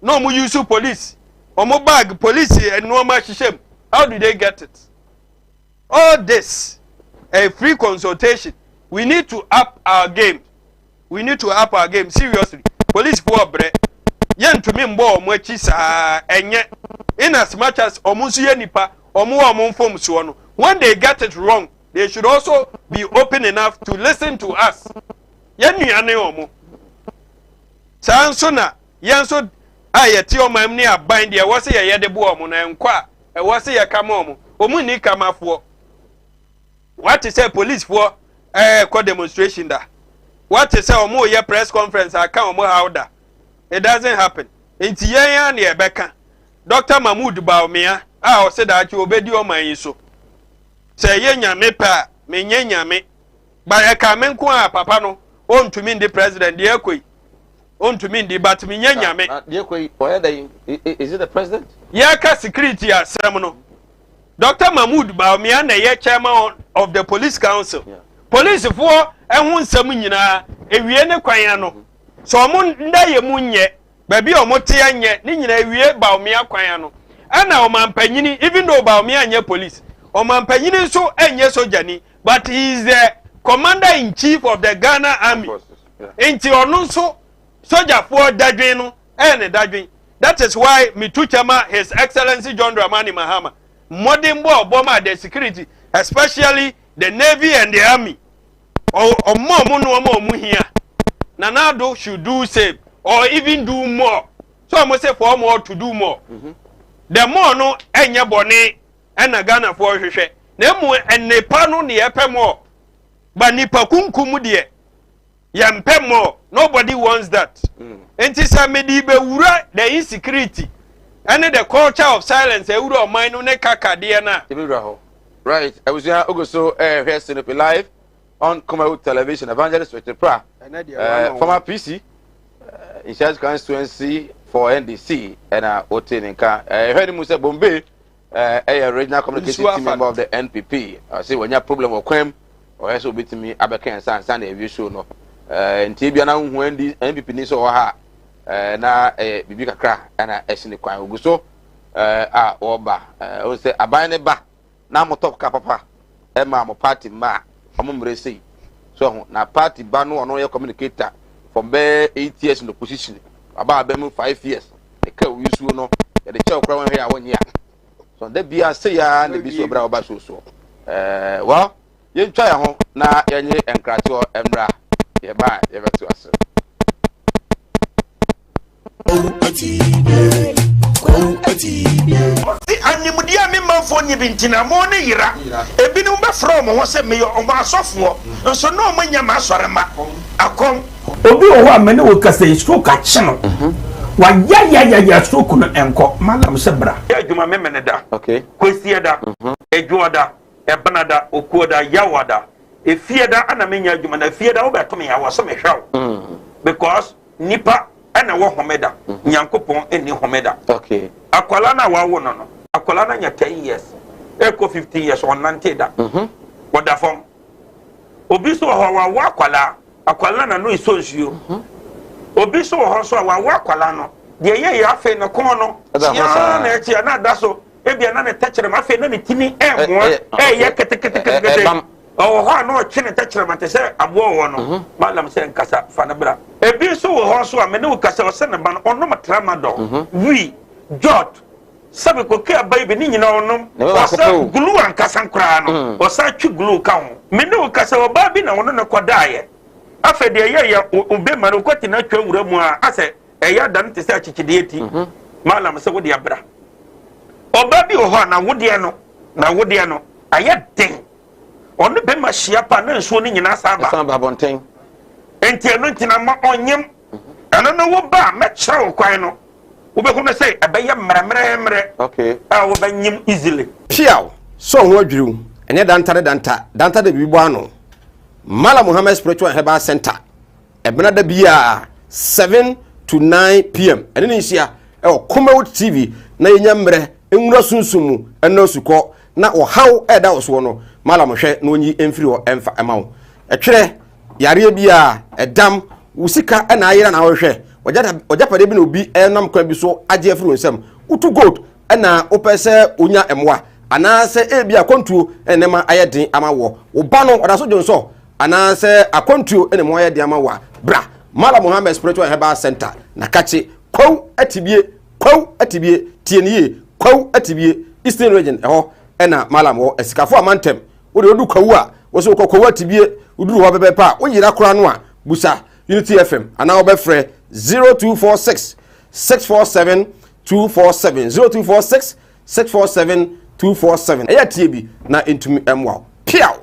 No more use police. Or more bag police and no much shame. How do they get it? All this a free consultation. We need to up our game. We need to up our game seriously. Police for bread. Yen to me more mwechisa in as much as omusu nipa omu form so when they get it wrong they should also be open enough to listen to us. Yenuane omo. Sansona, yanso ayeti o mamni aban de wo se ye de bo omo na nkwa e wo se ye kama omo. Omu ni kama fo. What is say police for co demonstration da? What is say omo ye press conference aka omo how da? It doesn't happen. Inti yen na ebeka. Dr. Mahmoud Baumia, I said that you obey your man so. Say ye nyame pa, me nye nyame. But I come kwa papa no, on to mean the president, the ekwe. On to mean the but me nye nyame. The ekwe, where is it the president? Yaka security as semono. Dr. Mahmoud Baumia na ye chairman of the police council. Yeah. Police for and one semunina, a wiene kwayano. So mon nda ye munye. Baby omote anye ni nyina wie Baumia kwan no ana o mampanyini even though Baumia anye police o mampanyini so anye sojani but he is the commander in chief of the Ghana army enti onu so soldier for dadwen no ene dadwen. That is why Mituchama His Excellency John Dramani Mahama modern boy oboma the security especially the navy and the army o mo no mo hia Nanado should do same or even do more. So I must say for more to do more. The more no enya bone ena Ghana for hwehwe. Na mu ennepa no ne yepe more. But nipa kunkumu de yempe more. Nobody wants that. Enti sa medi be wura the insecurity and the culture of silence e wura oman no ne kaka de na. Right. I was here also here Sinopi live on Kumawood television evangelist with the pra. Former PC in charge constituency for NDC and Oteninka. I heard him say Bombay, a regional communication team member of the NPP. I say when you have problem with crime, or else will be to me Abakan and Sunday if you show no. In Tibiana when the NPP needs or ha na Bibika crack and a Essini Kwan Uguso Oba. I will say Abane ba na motop papa Emma mo party ma Omumresi. So na party banu or no communicator. From 8 years in the position, about 5 years. The car we used to know that the child crown here 1 year. So they be a say, and they be so brave about so. Well, you try home now, and Krato and Bra. Yeah, bye, ever to us. Animudia me manfo nye bintina mo ne yira ebinu be from wo se me yo ma asofo nso no manya ma asorema akom obi wo amene wo kasa stroke ache no wa ya stroke no enko malam se bra ya adwuma memene da okay kwesi da edwoda ebanada okuoda yawada efieda ana menya adwuma na fieda wo beto me ya wo so me hwaw because nipa ana wo homeda nyankopon eni homeda okay akwala na wawo no akwala na nya 10 years eko 15 years on nanteda oda fom obi so ho wawo akwala na no isonsuo obi so ho so wawo akwala no de ye ya fe no kon no ya na echi na da so ebia na ne tachere ma fe na ne tini emo ye kete oh ha no chine tachere ma te se abo wo no malam se nkasa fa na bra ebi so ho so amene wo kasa o se na ba no ono matrama do wi jot sabe ko ke abai be ni nyina onom o sa glue ankasa nkra no o sa twi glue ka ho mene wo kasa o ba bi na wono na kodaaye afa de ye obe ma no kwati na twa wura mu a ase eya dan te se achichide eti malam se wo de abra oba bi o ho na wo de no aye den onu be ma hia pa na nsuo ni nyina saba bonten enti eno ntina ma onyem eno no wo ba me kire wo kwan no wo be kono say abaye mremre okay wo ba nyim easily piaw so ho adwuru ene danta da bibo ano Mala Muhammad Spiritual Herbal Center ebena da bia 7 to 9 p.m. ene ni hia Kumawood TV na yenyamre enwura sunsumu ena suko na ohaw eda oso no Mala mohwe na onyi emfiri ho emfa emawo etwere yare bia edam usika ena ayira na wohwe ojapade bi na obi enam kwa bi so age afiri onsam utu gold ena opese onya emwa anase ebia kontuo enema ayeden amawo oba no odaso jonso anase akontuo enema ayeden amawa bra Mala Muhammad Spiritual Herbal Center na kache kwaw atibie tieniye kwaw atibie Eastern region eho ena Mala mo esikafo amantem wo de odu kwawu a wo so kwawu atibie uduru ho bebe pa wo yira kora no a busa Unity FM ana wo be frɛ 0246 647 247 0246 647 247 eya tie bi na entumi emwa piao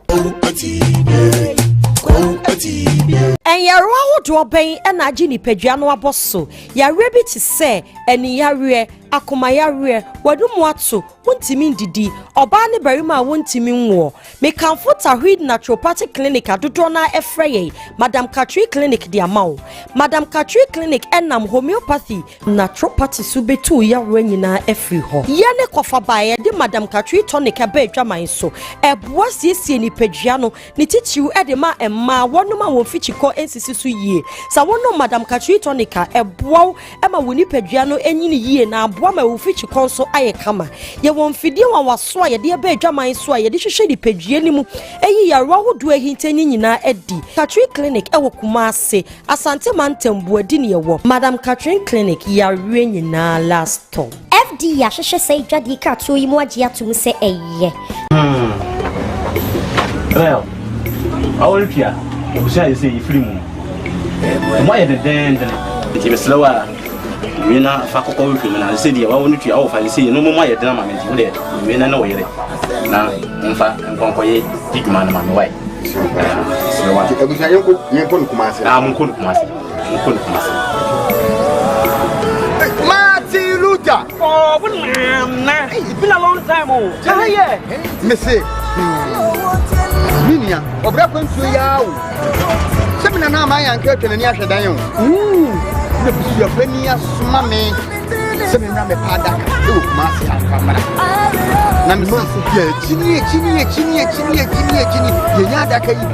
Ẹ̀yẹ̀rọ ahodoɔ bɛn ɛna agye nipadua no abɔ so yàrá bi te sɛ ɛniyàrá akomayàrá wɔdum ato wontimi ndidi ɔbaa ne barima a wontimi nwo mekanfo tahwid naturopathic clinic adodoɔ na ɛfrɛ yɛ Madam Katri clinic di amawo Madam Katri clinic ɛnam homeopathy naturopathy so betu yàrá nyinaa ɛfiri hɔ yɛne kɔfa baayɛ de Madam Katri tonic ɛbɛ adwaman so ɛboa siesie nipadua no ne titiw ɛde ma ɛmmaa wɔnom a wɔn fikyikɔ nsisi so yie sa wɔnom Madam Katri tonic a ɛboa ɛma wɔn nipadua no ɛnyini yie na aboa ma wɔn fikyikɔ nso ayɛ kama won fidie wa waso a yede ebe adwaman so a yede hwehwe di padua ni mu eyi yarwa hodo ahintani nyina edi Katri clinic ewo Kumase Asante Mantembu adi ne ewo Madam Katri clinic yarwe nyina last stop FD ya hwehwe sei dwade ka to yi mu agye atum se eye well awol pia obusia ye sei free mu mo ye den ti be slower Mina fa kokko wi na se dia wa woni tua wo fa se no mo ma ye dena ma me ti de mina na wo yere na mfa nkonko ye diguma na ma me wai so wa ti ebusa yenko no Kumase mo Kumase Martin Luther oh na it's been a long time oh yeah me say minia obra kwantu ya wo se mina na ma yan ka twene ni ahwedan o the busia penia suma me se me na me pada ka o Kumase akamara na me so chini ye nya da ka yi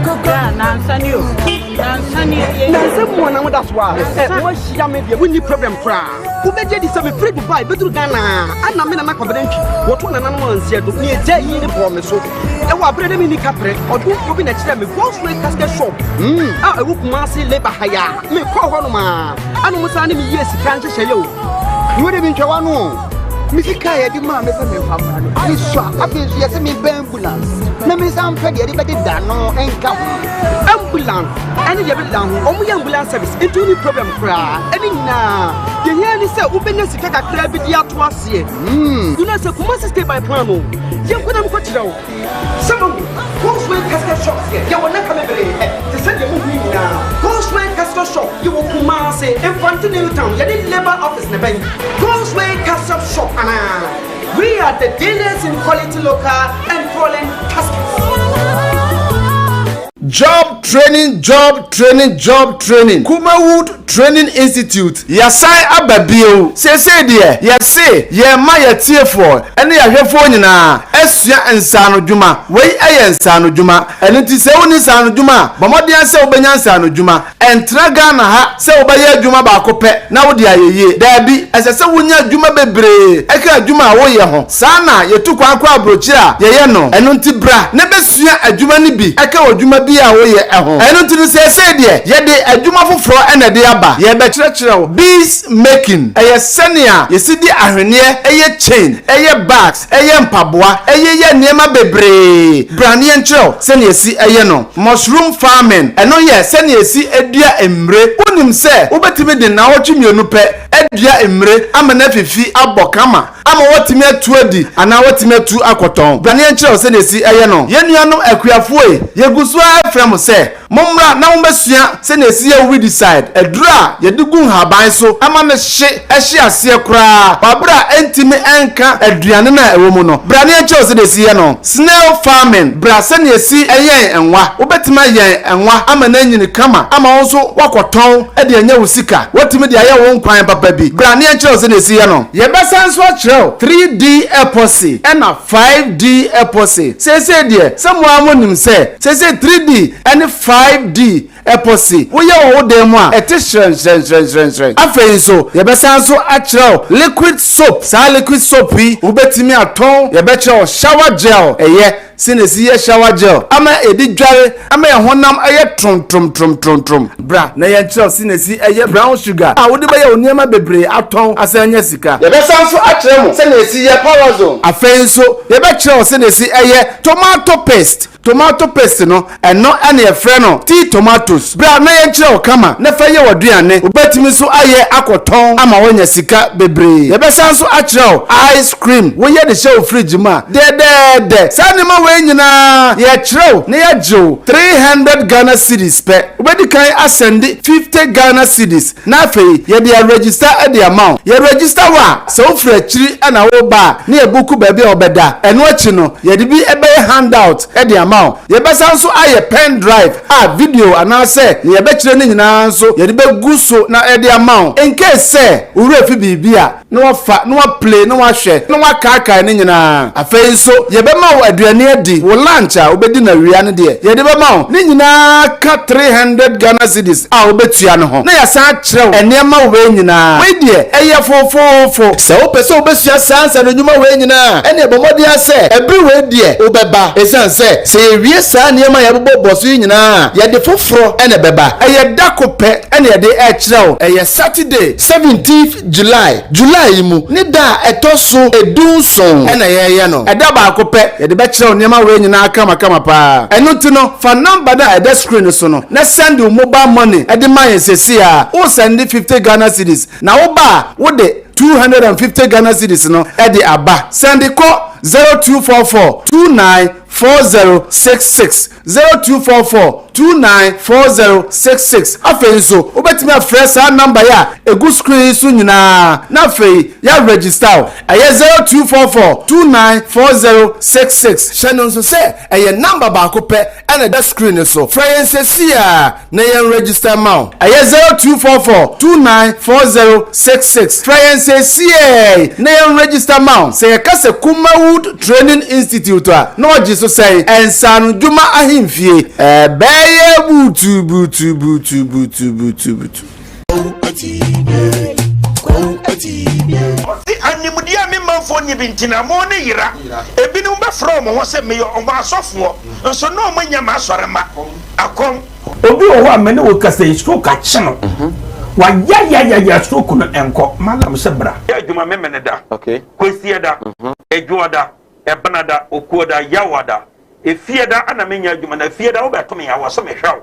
Koga nansani o nansani nanse mo na mo da so a wo hia me bia woni problem kra wo beje di se me free Dubai betru Ghana ana me na na kwabedantwi wo to na nanom ansia do ne eje yi ni bo me so e wa brede me ni kapre odu obi na kire me go free casket shop a e wo Kumase labor haya me ko ho no ma anu musa ne me yes kan hye hye yo wo de bi ntwa no misika ye di ma me se me fa ma no ni so afi so ye se me ambulance na me sam fe de be da no enka ambulance ani de be da ho omu ambulance service into any problem kra ani na ye nya ni se wo benya sika kakra bi di ato ase you know se Kumase stay by plan no ye ko na ko kira wo some Cosway casket shop ye wona ka me bere te se de mu hu ni na Cosway casket shop ye wo Kumase Infantile town ye di labor office na ben Cosway casket shop we are the dealers in quality local and foreign caskets. Job training. Kumawood Training Institute. Yasai ababio. Se die. Yase. Ye ma ye tiefo. Ene ya hwefo nyina. Esua ensano dwuma. Wei eye ensano dwuma. Ene ti se woni ensano dwuma. Bomodian se obenya ensano dwuma. Entra Ghana ha se obaye adwuma ba akopɛ na wo de ayeye. Dabi esese wonya adwuma bebre. Eka adwuma wo ye ho. Sana ye tu kwa akwa abrochi a ye ye no. Eno nti bra. Ne besua adwuma ni bi. Eka adwuma bi a wo ye ɛho ɛno nti se die ye de adwuma foforo ɛna de aba ye be kyerɛkyerɛw bees making ɛyɛ sɛnea ye sidi ahweneɛ ɛyɛ chain ɛyɛ bags ɛyɛ mpaboa ɛyɛ ye nneɛma bebree brane nkyerɛw sɛnea si ɛyɛ no mushroom farming ɛno yɛ sɛnea si adua emre wonim sɛ wobetimi de na wotwe mienu pɛ adua emre ama na fifi abɔ kama ama wotimi atu adi ana wotimi atu akɔtɔn brane nkyerɛw sɛnea si ɛyɛ no ye nuanom akuafoe ye guso afrem se momra na mombesua se na esi ye we decide edura ye digu haban so ama ne hye ehye ase kura babra entimi enka aduane na ewo mu no brane enche se na esi ye no snail farming bra se na esi eyen enwa obetima yen enwa ama na nyini kama ama wonso wakoton e de anya wusika wotimi de aye won kwan papa bi brane enche se na esi ye no ye besan so akireo 3D epoxy na 5D epoxy se de samwa monim se 3D and 5D epoxy wo ye wo dem a ete shren afei so ye besan so akireo liquid soap sa liquid soap yi wo betimi aton ye be kire shower gel eye sinesi ye shower gel ama edi dware ama ye honam aye trom bra na ye chiro sinesi aye brown sugar a wodi ba ye oniema bebre aton asanya sika ye be sanso akire mo sinesi ye power zone afenso ye be chiro sinesi aye tomato paste no eno ene ye frɛ no tea tomatoes bra na ye chiro kama na fa ye woduane obetimi so aye akoton ama wonya sika bebre ye be sanso akire ice cream wo ye de show fridge ma de sanima we nyina ye chiro na ye jo 300 Ghana cedis pe obedi kan asend 50 Ghana cedis na afei ye de register at the amount ye register wa so fra chiri ana wo ba na ye buku ba bi obeda eno achi no ye de bi ebe handout at the amount ye be sanso aye pen drive video ana se ye be chire ni nyina so ye de be guso na at the amount in case say uru efi bibia na wa fa na wa play na wa hwe na wa kaka ni nyina afei so ye be ma wo aduane adi wo lunch a obedi na wia ne de ye de be ma wo ni nyina ka 300 Ghana cedis a obetua ne ho na ya sa kirew enema we nyina we de eye fofofo se wo pese obesua sansa no nyuma we nyina ene ebomodi ase ebi we de obeba esan se ewie sa niema ya bobo boso nyina ye de foforo ene beba eye dakope ene ye de e kirew eye Saturday 17th July mu ni da etoso edunson ene ye no eda ba akope ye de be kirew niema we nyina kama pa eno ti no fa number da eda screen so no na send you mobile money edi man sesi a o send 50 Ghana cedis na wo ba wo de 250 Ghana cedis no edi aba send call 0244294066 0244294066 afenso obetimi afresh a number ya egu screen so nyina na afei ya register aye 0244294066 channel so say aye number ba ko pe and that screen so friends a na ya register ma aye 0244294066 friends na ya register ma say ya kase Kumawood Training Institute no jiso say ensanu juma ahimfie beye butu animudia me manfo nye bintina mo ne yira ebinu be from ho se me yo omo asofo nso no manya ma asore ma akom obi wo amene wo kasa isko ka chino wa ya stroke no enko malam se bra ya adwuma memene da okay kwesi da ejuoda ebenada okuoda yawada efieda ana menya adwuma na fieda wo beto me ya wo so me hwaw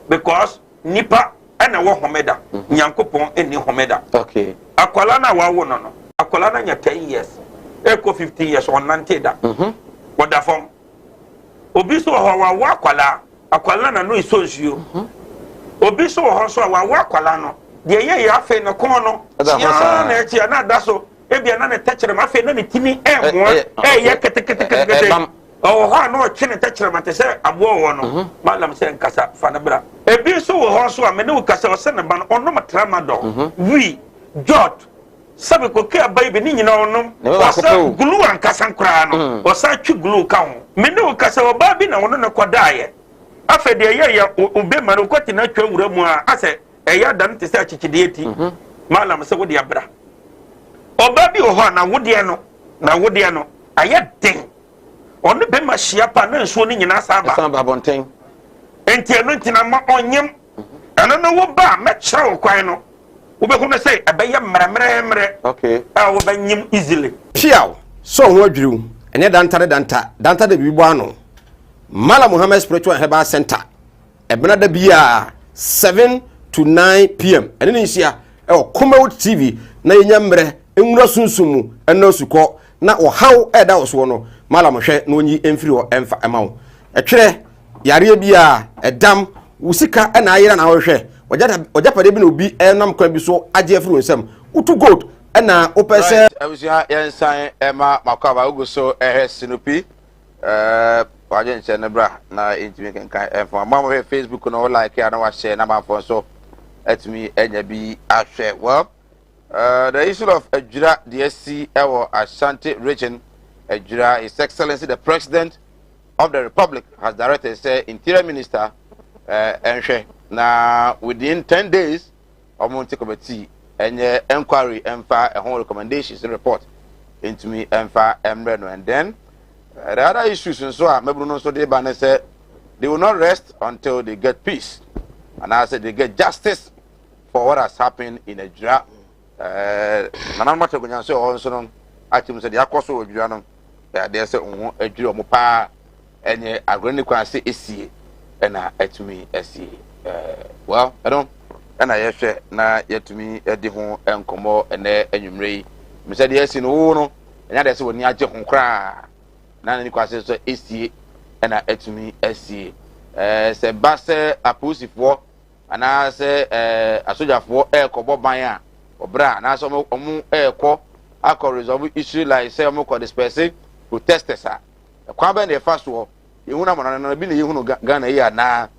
because nipa ana wo homeda nyankopon eni homeda okay akwala na wawo no akwala na nya 10 years eko 50 years on 90 da oda fom obi so ho wa akwala na no isonsuo obi so ho so wa akwala no de ye ya fe no kon no ya na echi na da so ebia na ne techere ma fe na ne tini mo ye kete oh ha no chine techere ma te se abo wo no malam se nkasa fa na bra ebi so ho so a me ne ukasa o se ne ba no ono matrama do wi jot sabe ko ke abai be ni nyina onom wasa glue ankasa nkra no wasa twi glue ka ho me ne ukasa o ba bi na wono ne kodaye afa de ye obe ma no kwati na twa wura mu a ase eya dan te se achichide eti malam se wo de abra oba bi o ho na wo de no aye den onu be ma hia pa na nsuo ni nyina saba bonten enti eno ntina ma onyem eno no wo ba me kire wo kwan no wo be hu na say abaye mremre okay wo ba nyim easily piaw so ho adwiriw ene danta de bibo ano Mala Muhammad Spiritual Herbal Center ebena da bia 7 to 9 p.m. ene ni hia Kumawood TV na yenyamre enwura sunsumu ena suko na ohaw eda oso no mala mohwe na onyi emfiri o emfa emawo etwere yare bia edam usika ena ayira na wohwe ojapade bi na obi enam kwa bi so age afiri onsam utu gold ena opese abusia yensan ema makaba uguso sinopi waje nche ne bra na intimi kenkan emfa mama Facebook no like ya na wa share na ma so etimi enya bi ahwe well the issue of Ejura DSC Ewo Ashanti region Ejura, His Excellency the President of the Republic has directed say Interior Minister Enche na within 10 days Omonti committee and inquiry emfa a whole recommendations and report into me emfa emreno and then The other issues so maybe no so they say they will not rest until they get peace, and I said they get justice for what has happened in Nigeria. Nana matter go nyanso also no atim say they akoso odwua no they say adwua mo pa enye agrani kwa say esie na atumi esie well I don't na yehwe na yatumi edi ho enkomo ene anwumre yi me say dey esi no wo no enya dey say woni age ho kra na ni kwa say so esie na atumi esie se base aposifo ana se asojafo ekobo ban a obra na so omu eko akọ resolve issue like say omu ko disperse protesters a kwa ben dey fast wo yehuna mo na bi na yehunu Ghana yi ana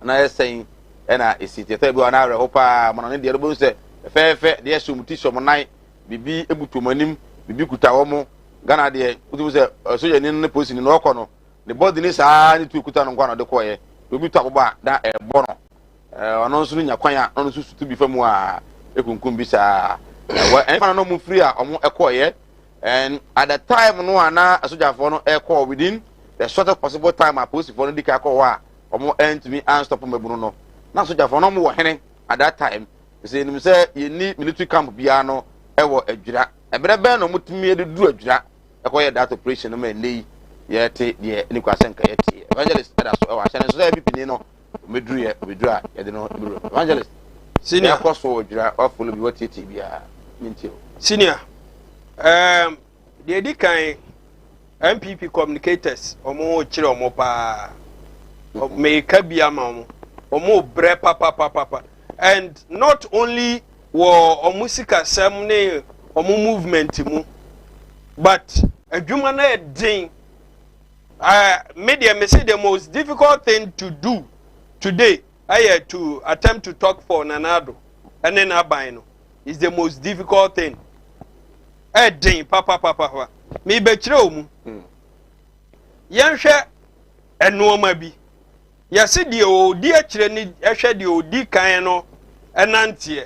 na esen na esiti te bi ona re hopa mo na de bo se fefe de esumti so mo nan bibi ebutomanim bibi kuta wo mo Ghana de utu se soja ni ne police ni no okọ no the body ni saa ni tu kuta no kwa no de koye obi tu aboba da ebo no ono nso nya kwan a ono nso sutu bi famu a ekunkum bi saa fa no mu free a omo ekoye and at the time no ana asojafo no eko within the shortest possible time a police for no dika ko wa omo end me and stop mabunu no na asojafo no mo wo hene at that time say nim say ye ni military camp bia no ewo adwira ebrebe no mutumi edu adwira ekoye that operation no man nei ye te de ni kwa senka ye te evangelist ada so e wa hye so say bipini no medru ye obedra ye de no evangelist senior koso odwira ofolo bi wati bia minti senior the edikan MPP communicators omo chire omo pa me ka bia ma omo bre papa and not only wo omo sika sem ne omo movement mu but adwuma na din media me say the most difficult thing to do today to attempt to talk for Nanado and then Abaino is the most difficult thing. Din papa me betro mu yanhwe enoma bi yase de odi akire ni ehwe de odi kan no enantie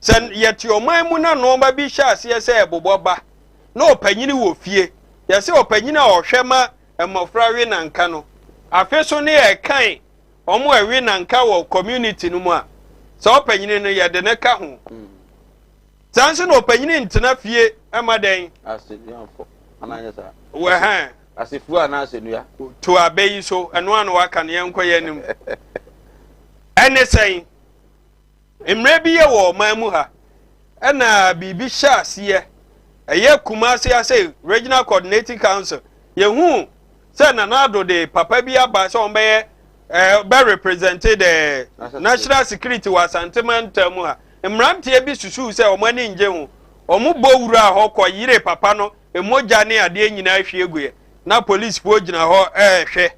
sen yeti oman mu na noma bi hya ase ese eboboba na opanyini wo fie yase opanyini a ohwe ma emofra we na nka no afeso ne e kan omo ewe na nka wo community no mu a so opanyini no ye de ne ka ho sanse no opanyini ntena fie emaden asedianfo ananya sa we ha asifu ana asenua to abeyi so eno anu aka ne yenkoye nim ene sen emre bi ye wo mamu ha ena bibi hya ase eye Kumasi ase regional coordinating council yehu se Nanado de papa bi aba se on be represented the national security was sentiment mu ha emrantie bi susu se omani nje hu omu bowura ho koyire papa no emoja ne ade nyina ahwe eguye na police po gina ho hwe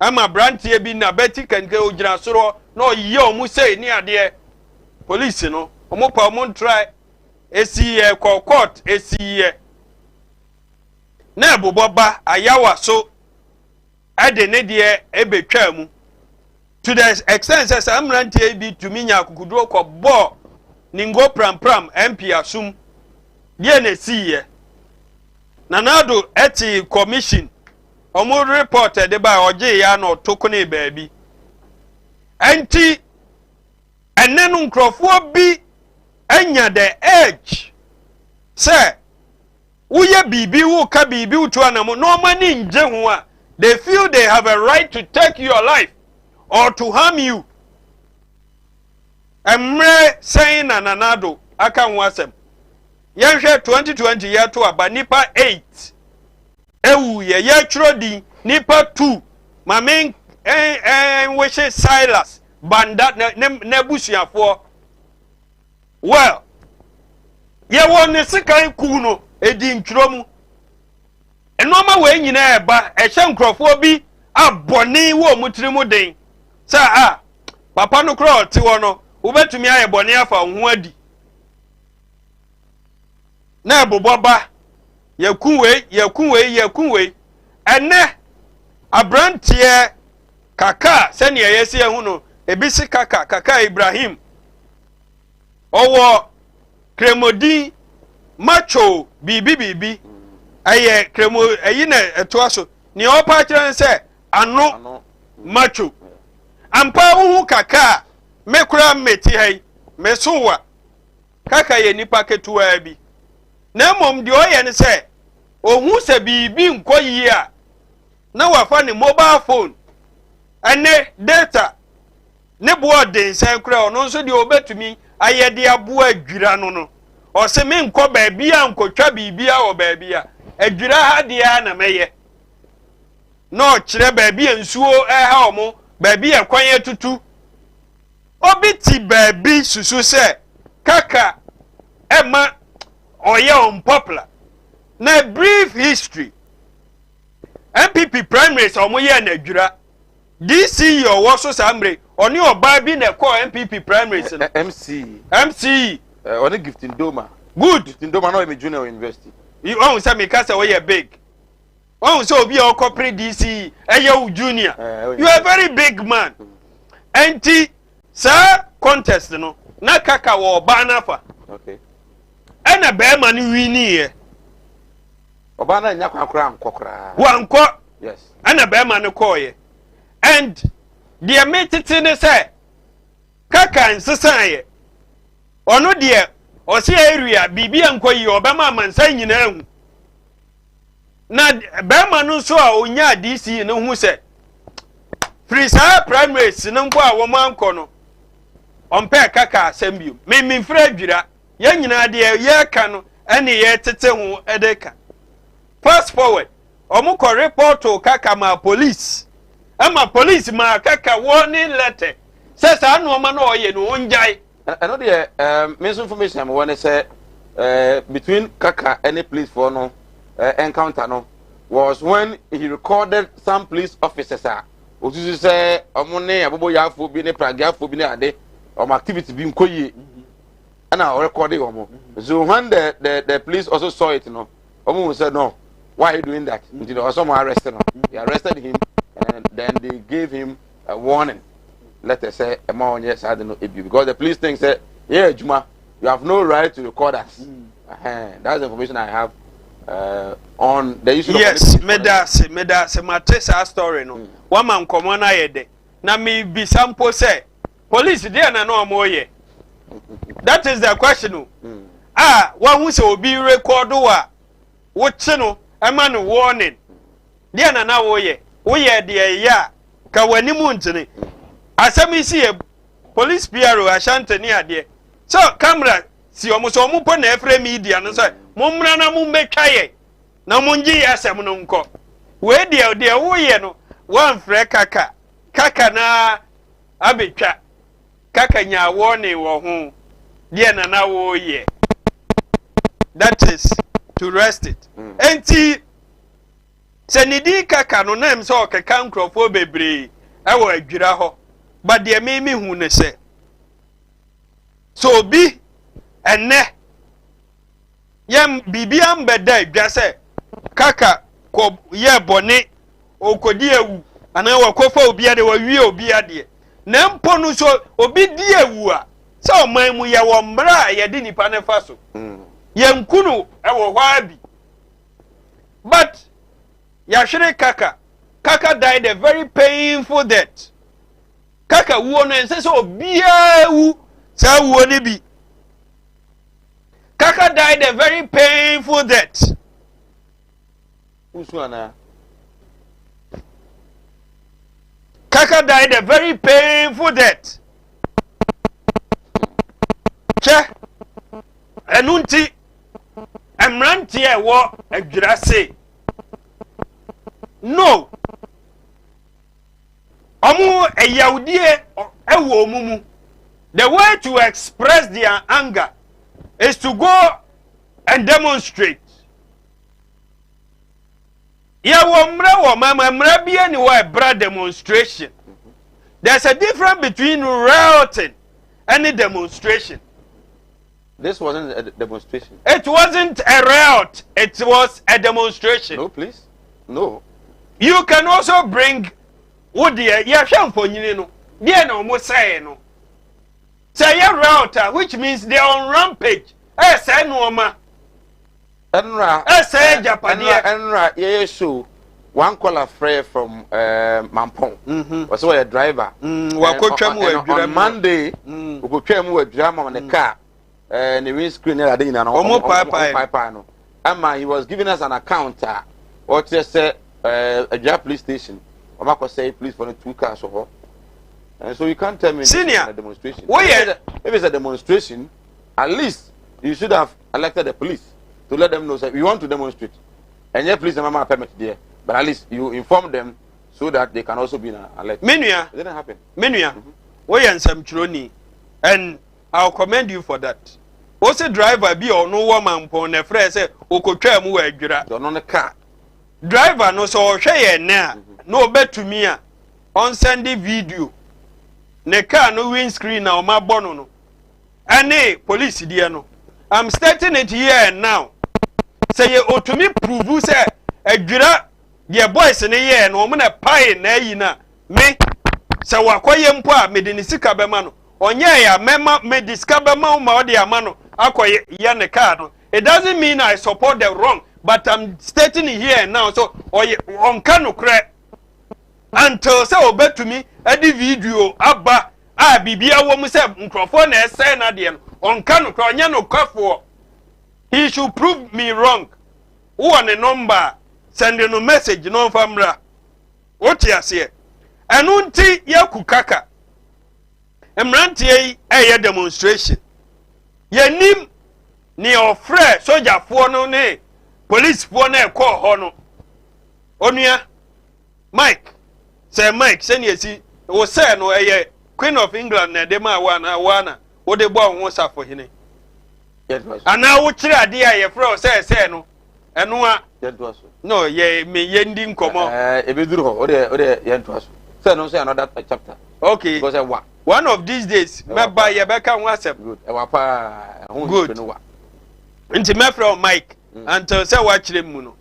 ama brantie bi na beti kanke ogina soro no ye omu sei ni ade police no omu pa omu try esiye court esiye na boboba ayawa so ade ne de ebetwa mu to the extent that amrantie bi tumi nya akukuduro ko bo ningo pram MP asum die na siye Nanado eti commission omo report de ba oje ya no tokone baabi enti enenu nkrofo bi enya the edge say uye bibi wo ka bibi utu anamo no mani nje ho a they feel they have a right to take your life or to harm you. Emre saying na Nanado aka nwasem. Yenhwe 2020 year to aba nipa 8. Ewu ye churo di nipa 2. Mamen wishe Silas banda nebusuafo. Well, ye won sika ku no edi ntwuro mu. Enoma we nyina eba ehye nkrofo bi aboni wo mutiri mu den. Sa papa no kro ti wo no ubetumi aye boni afa ho adi na eboboba yakunwe ene abrantie kaka sene yesi ehu no ebisi kaka Ibrahim owo kremodi macho bibi aye kremo ayi na eto aso ni opa kire se ano macho ampa wu kaka me kura meti hai me sowa kaka ye nipa ketuwa bi na mom de oye ne se ohun se bibi nkoyi a na wafa ne mobile phone ane data ne bo den san kura ono nso de obetumi ayede abo adwira no o se me nko ba bia nkotwa bibia wo ba bia adwira ha dia na meye no kire ba bia nsuo ha omo ba bia kwan tutu obiti ba bi susu se kaka ema oye unpopular na brief history MPP primaries omo ye na adwira DC yo wo so samre oni oba bi na call MPP primaries MC oni gifting doma good gifting doma no me junior university you won say me kasa we big won say obi o corporate DC eye junior you are a very big man enti sir contest no na kaka wo ba na fa okay ena be ma ni wini ye oba na nya kwakura ankokora wanko yes ena be ma ni call ye and the metiti ne say kaka nsesan ye ono de o se area bibia nkoyi obema mansan nyina hu na bema no so a onya DC ne hu se free sa primaries ne nko a wo manko no ompe kaka asembio me fra adwira ye nyina de ye ka no ene ye tete hu edeka fast forward omuko report to kaka ma police ama police ma kaka warning letter says anu ma no oye no onjai I know the misinformation I want to say between Kaka and the police for no encounter no was when he recorded some police officers otusu say omone abobo yafo bi ne pragafo bi ne ade activity bi nkoyi and I recorded omo so when the police also saw it no omo said no why are you doing that until also arrested him they arrested him and then they gave him a warning. Let us say yes, I don't know because the police think say, yeah, Juma, you have no right to record us. That's the information I have on the issue. Yes, medase matesa story no. One man come on ayede. Na me be sample say police there na no amoye. That is the question. One who say obi record wa wochi no ema no warning. There na woye. Woye there ya ka wani mu ntini. Asami si police PRO Ashanti ni ade so camera si omo po na efre media no so mumra na mumbetwa ye na munji asem no nko we de wo ye no wan frɛ kaka na abetwa kaka nya warning wo ho de na wo ye that is to rest it enti senidi kaka no na so kaka nkrofo bebre ewo adwira ho but the meme who ne say so bi ene yam bibiam beda dwa say kaka ko ye bone okodi ewu ana wakofa obi ade wa wie obi ade na mpo no so obi di ewu a so oman mu ye wo mbra ye di nipa ne fa so ye nkunu ewo hwa bi but ya hwere kaka died a very painful death. Kaka wuo no ense so bia wu sa wuo ne bi Kaka died a very painful death. Kaka died a very painful death. Che enunti emranti e wo adwira se no omu eyaudie ewo omumu. The way to express their anger is to go and demonstrate. Ya womra wo mama mra bia ni wa bra demonstration. There's a difference between rioting and a demonstration. This wasn't a demonstration. It wasn't a riot. It was a demonstration. No, please. No. You can also bring what the yashampo no. Dia no mo say no. Say a router, which means they are on rampage. Say no ma. Enra. Say Japadia. Enra. Yeah, show. One caller friend from Mampong. Was a driver. On Monday, we go try with drama on the car. And the windscreen I didn't know. He was giving us an account. What just said a police station. Omako say please for the 2 cars or. And so you can't tell me Senior a demonstration. If it's a demonstration, at least you should have elected the police to let them know that we want to demonstrate. And yet please the mama permit there. But at least you inform them so that they can also be alert. Menuya. It didn't happen. Menuya. We and some chironi. And I'll commend you for that. What's a driver be or no woman upon a phrase Oko try mu ejura. Don't on the car. Driver no so share na. No bet to me on Sunday video. Ne car no windscreen na o ma bono no. Ane police dia no. I'm starting it here and now. Say you to me prove say ejura the boys ne ye no mo na pai na yi na me se wakoye mpo a me de ni sika be ma no onye ya mema me discover ma o de ama no akoye ya ne car no. It doesn't mean I support the wrong, but I'm stating it here and now. So oye onka no kre until say obet to me edi video aba a bibia wo mu say nkrofo na ese na de no onka no kre onye no kwafo. He should prove me wrong. Who on a number send no message no famra. What you say? Anunti ya kukaka. Emranti ye demonstration. Ye nim ni ofre soldier fo no ne police fo na ko ho no. Onua Mike. Say Mike send ye si wo say no Queen of England na de ma wana wo de bo ho safo hene. Ana wo kire ade a ye fro say no. Eno a no ye me yendi nkomo ebeduru ho o de ye ntoaso say no say another chapter. Okay, because one of these days meba ye beka ho asem good e wa pa ho good no wa nti me from Mike until say wa kire mu no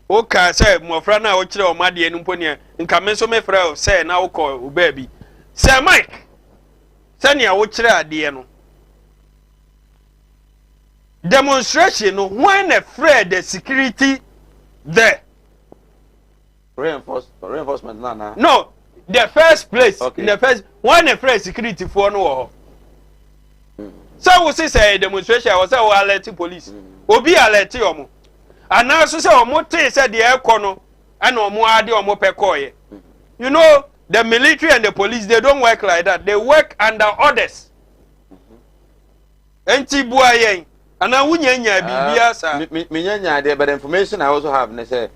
o ka say mofra na o kire o made enu mponi nka me so me fra say na wo ko o baabi say Mike say ne wo kire ade no demonstration no when afraid the security there reinforcement no the first place okay. In the first when afraid security for no so we say demonstration was say alert police obi alert omo and now so say omo say the air no and omo ade omo pekoye you know the military and the police they don't work like that, they work under orders enti buayen ana wunyanya bibia sa me nyanya there, but the information I also have ne say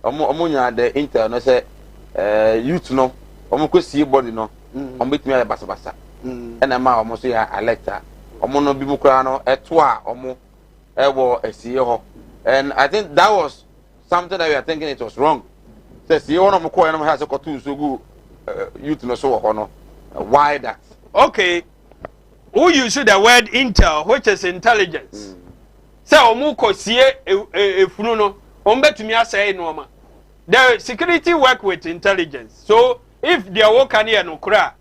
omo nya the intel no say youth no omo ko see body no omo betumi ya basa ena ma omo so ya elector omo no bi mu kra no eto a omo ewo asie ho, and I think that was something that we are thinking it was wrong. Say see one of ko no has ko tu so go youth no so ho no, why that? Okay, who use the word intel, which is intelligence. Say omu ko sie efunu no ombetumi asay no ma. The security work with intelligence. So if there work can here no kra,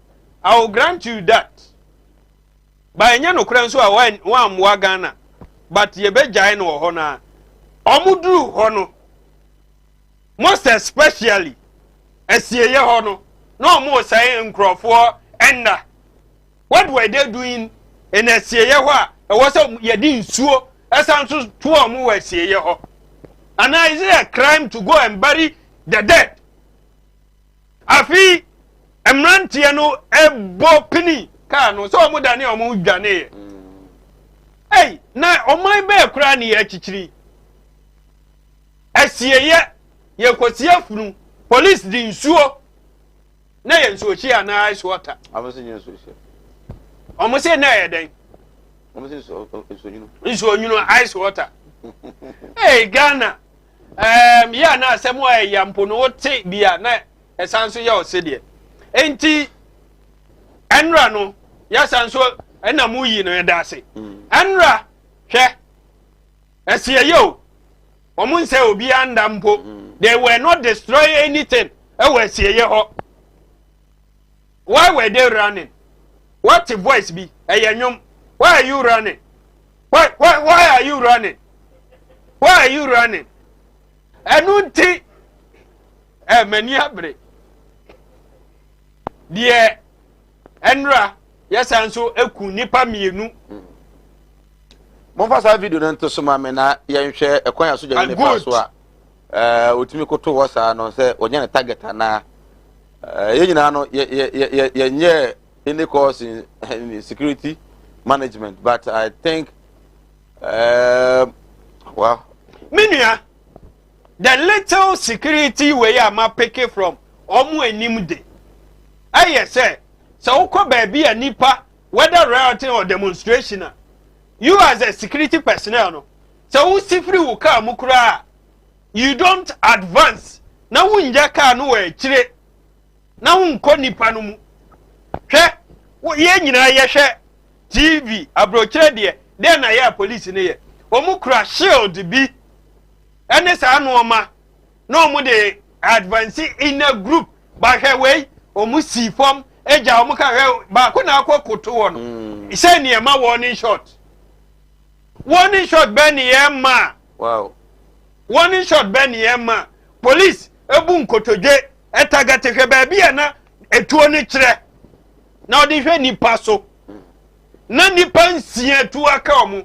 I will grant you that. By nya no kra nso a wan wa Ghana, but ye be jai no ho na. Omuduru ho no. Most especially asieye ho no. No more say nkrofo enda. What were they doing in a sieye ho a was ye di nsuo esan so to omu wa sieye ho? And now is it a crime to go and bury the dead? Afi emrantie no ebo pini ka no so omu dane omu dwane. Hey, na omai be kura ni ye chichiri. Asieye ye kosie funu police di nsuo na ye nsuo chi ana ice water. Amase nye nsuo chi. Omo say na ye den. Omo say nsuo nyuno. Nsuo nyuno ice water. Hey Ghana. Ya na asemo yampo no wote bia na esanso ya osede. Enti enra no ya sanso ena mu yi no yedase. Enra hwe esiye yo. Omun say obi anda mpo. They were not destroy anything. E we esiye ho. Why were they running? What the voice be? Eyenyom. Why are you running? Why are you running? Why are you running? Enunti mani abre. Die enra yesanso eku nipa mienu. Momfa sa video na nto so ma me na yenhwe ekwan aso gya ne pa so a otimi koto wo sa no se onye ne target na ye nyina no ye nye any course in security management, but I think well Minua, the little security way am picking from omu enim de. I say so ko baby a nipa whether rioting or demonstration. You as a security personnel no. So who see free will come mukura. You don't advance. Na wunja ka no we chire. Na wunko nipa no mu. Hwe wo ye nyina ye hwe TV abrochire de na ya police ne ye. Omukura shield bi. Ene sa no ma. No mu de advance in a group. Ba hwe we omu si form eja omu ka hwe ba ko na akokoto wo no. Ise ne ma warning shot. Warning shot Benny Emma. Wow. Warning shot Benny Emma. Police ebu nkotoje etagate hwe ba bia na etuo ni kire. Na odi hwe nipa so. Na nipa nsia etu aka omu.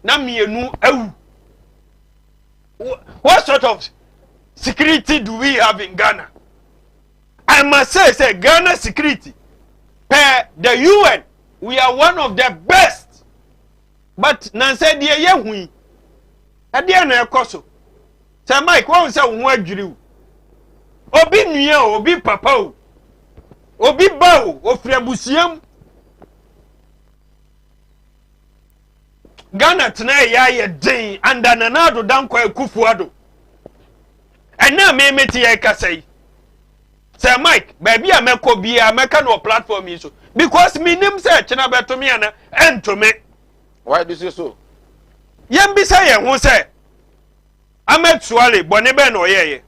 Na mienu awu. What sort of security do we have in Ghana? I must say Ghana security per the UN, we are one of the best. But nanse die ye hui. Ade na ekoso. Say Mike, won say wo adwiri. Obi nua o, obi papa o. Obi ba o, ofri abusiam. Ghana tena ya ye den anda nanado danko ekufuado. Ena memeti ye kasai. Say Mike, baby ameko bia ameka no platform yi so. Because minim say chena beto me ana entome. Why do you say so? Yem say ye ho say ametuale bone be no yeye.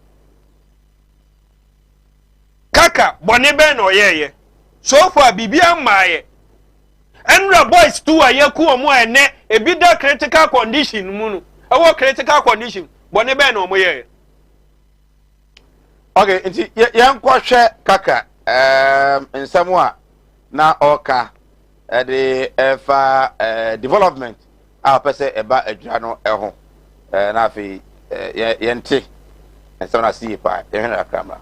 Kaka bone be no yeye. So far bibia maaye. Enra boys too ayeku omo ene ebi da critical condition mu no. Ewo critical condition bone be no omo yeye. Okay, nti yankwo hwe kaka nsamo na oka the development a pese eba adwura no eho na afi yente nsamo na see pa ehwe na camera.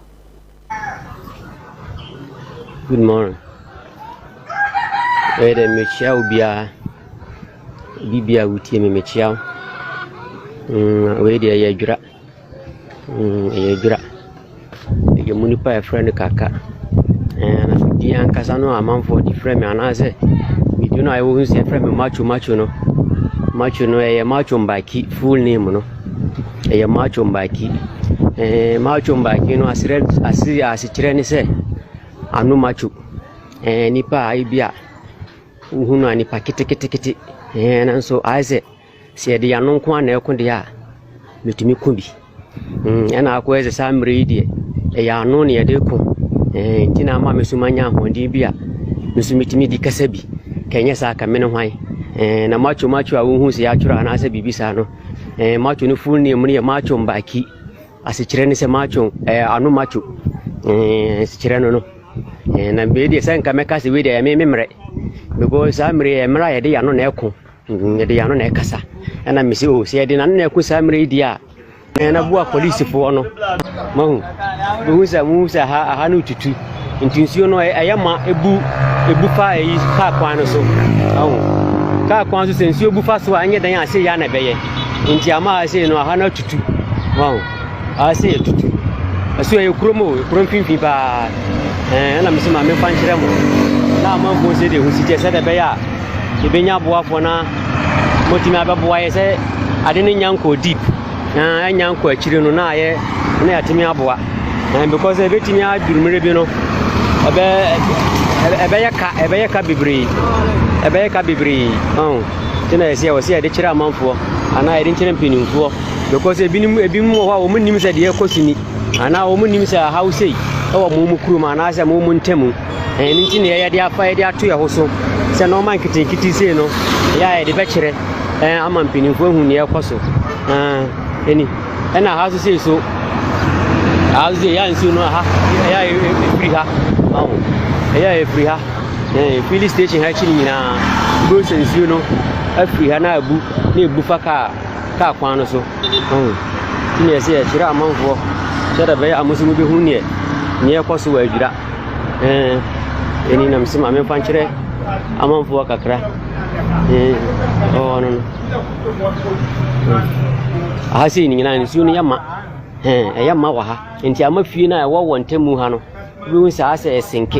Good morning. The mechia ubia bibia utie me mechia we de adwura adwura ye munipa e friend kaka na di ankasa no amanfo di friend me anase we do know I will say friend me macho no e macho mbaki full name no e macho mbaki no asire ni se anu macho nipa aibia uhunu anipa kete na so aise se de yanu nko na ekode ya metumi ko bi na akweze samre die e ya anu ne yede ko ntina ma mesumanya hondi bia mesumitimi di kasabi kenye sa ka mene hwan na macho a wohu se ya twura na asa bibisa no macho no full name ne macho mbaki asikire ne se macho anu macho asikire no na bedi senka meka se we de me memre because amre emra yede ya no na eko yede ya no na ekasa na misi o se yede na no na eko samre dia na bua police fo no mahu musa ha no tutu ntinsuo no ayama ebu fa yi ka kwan no so ahu ka kwan so sensuo bu fa so anye dan ase ya na beye nti ama ase no ha na tutu ahu ase tutu aso e kromo finfi ba na misi ma me fanchire mo na ma fo se de hu si je se de be ya e be nya boa fo na motimi ababoa ye se ade ne nyanko deep na nyanko akire no na ye na yatimi aboa because e betimi adurumire bi no ebe ya ka bibri tina ese o se de kire amanfo ana ede kire mpinimfo because ebi mu ho o munnim se de ekosini ana o munnim se hausa e wo mu kuruma ana se mu ntemu nti ne ya de afa ya de ato ya hoso se no man kiti se no ya de be kire ama mpinimfo hu ne ekoso Any and I have to say so. As the young soon, free her. Oh, free her. Filling station hatching in a Brussels, you know, a free Hana book near Bufaka, Carquano. So, oh, yes, yes, you're a month for Shut up, I must be who near Kosovo. Any name, some I'm a puncher, a month for a crack. Oh, no. I see in an soon Yama. A Yamaha, and Yamafina, I want Temuhano. Ruins us a sink.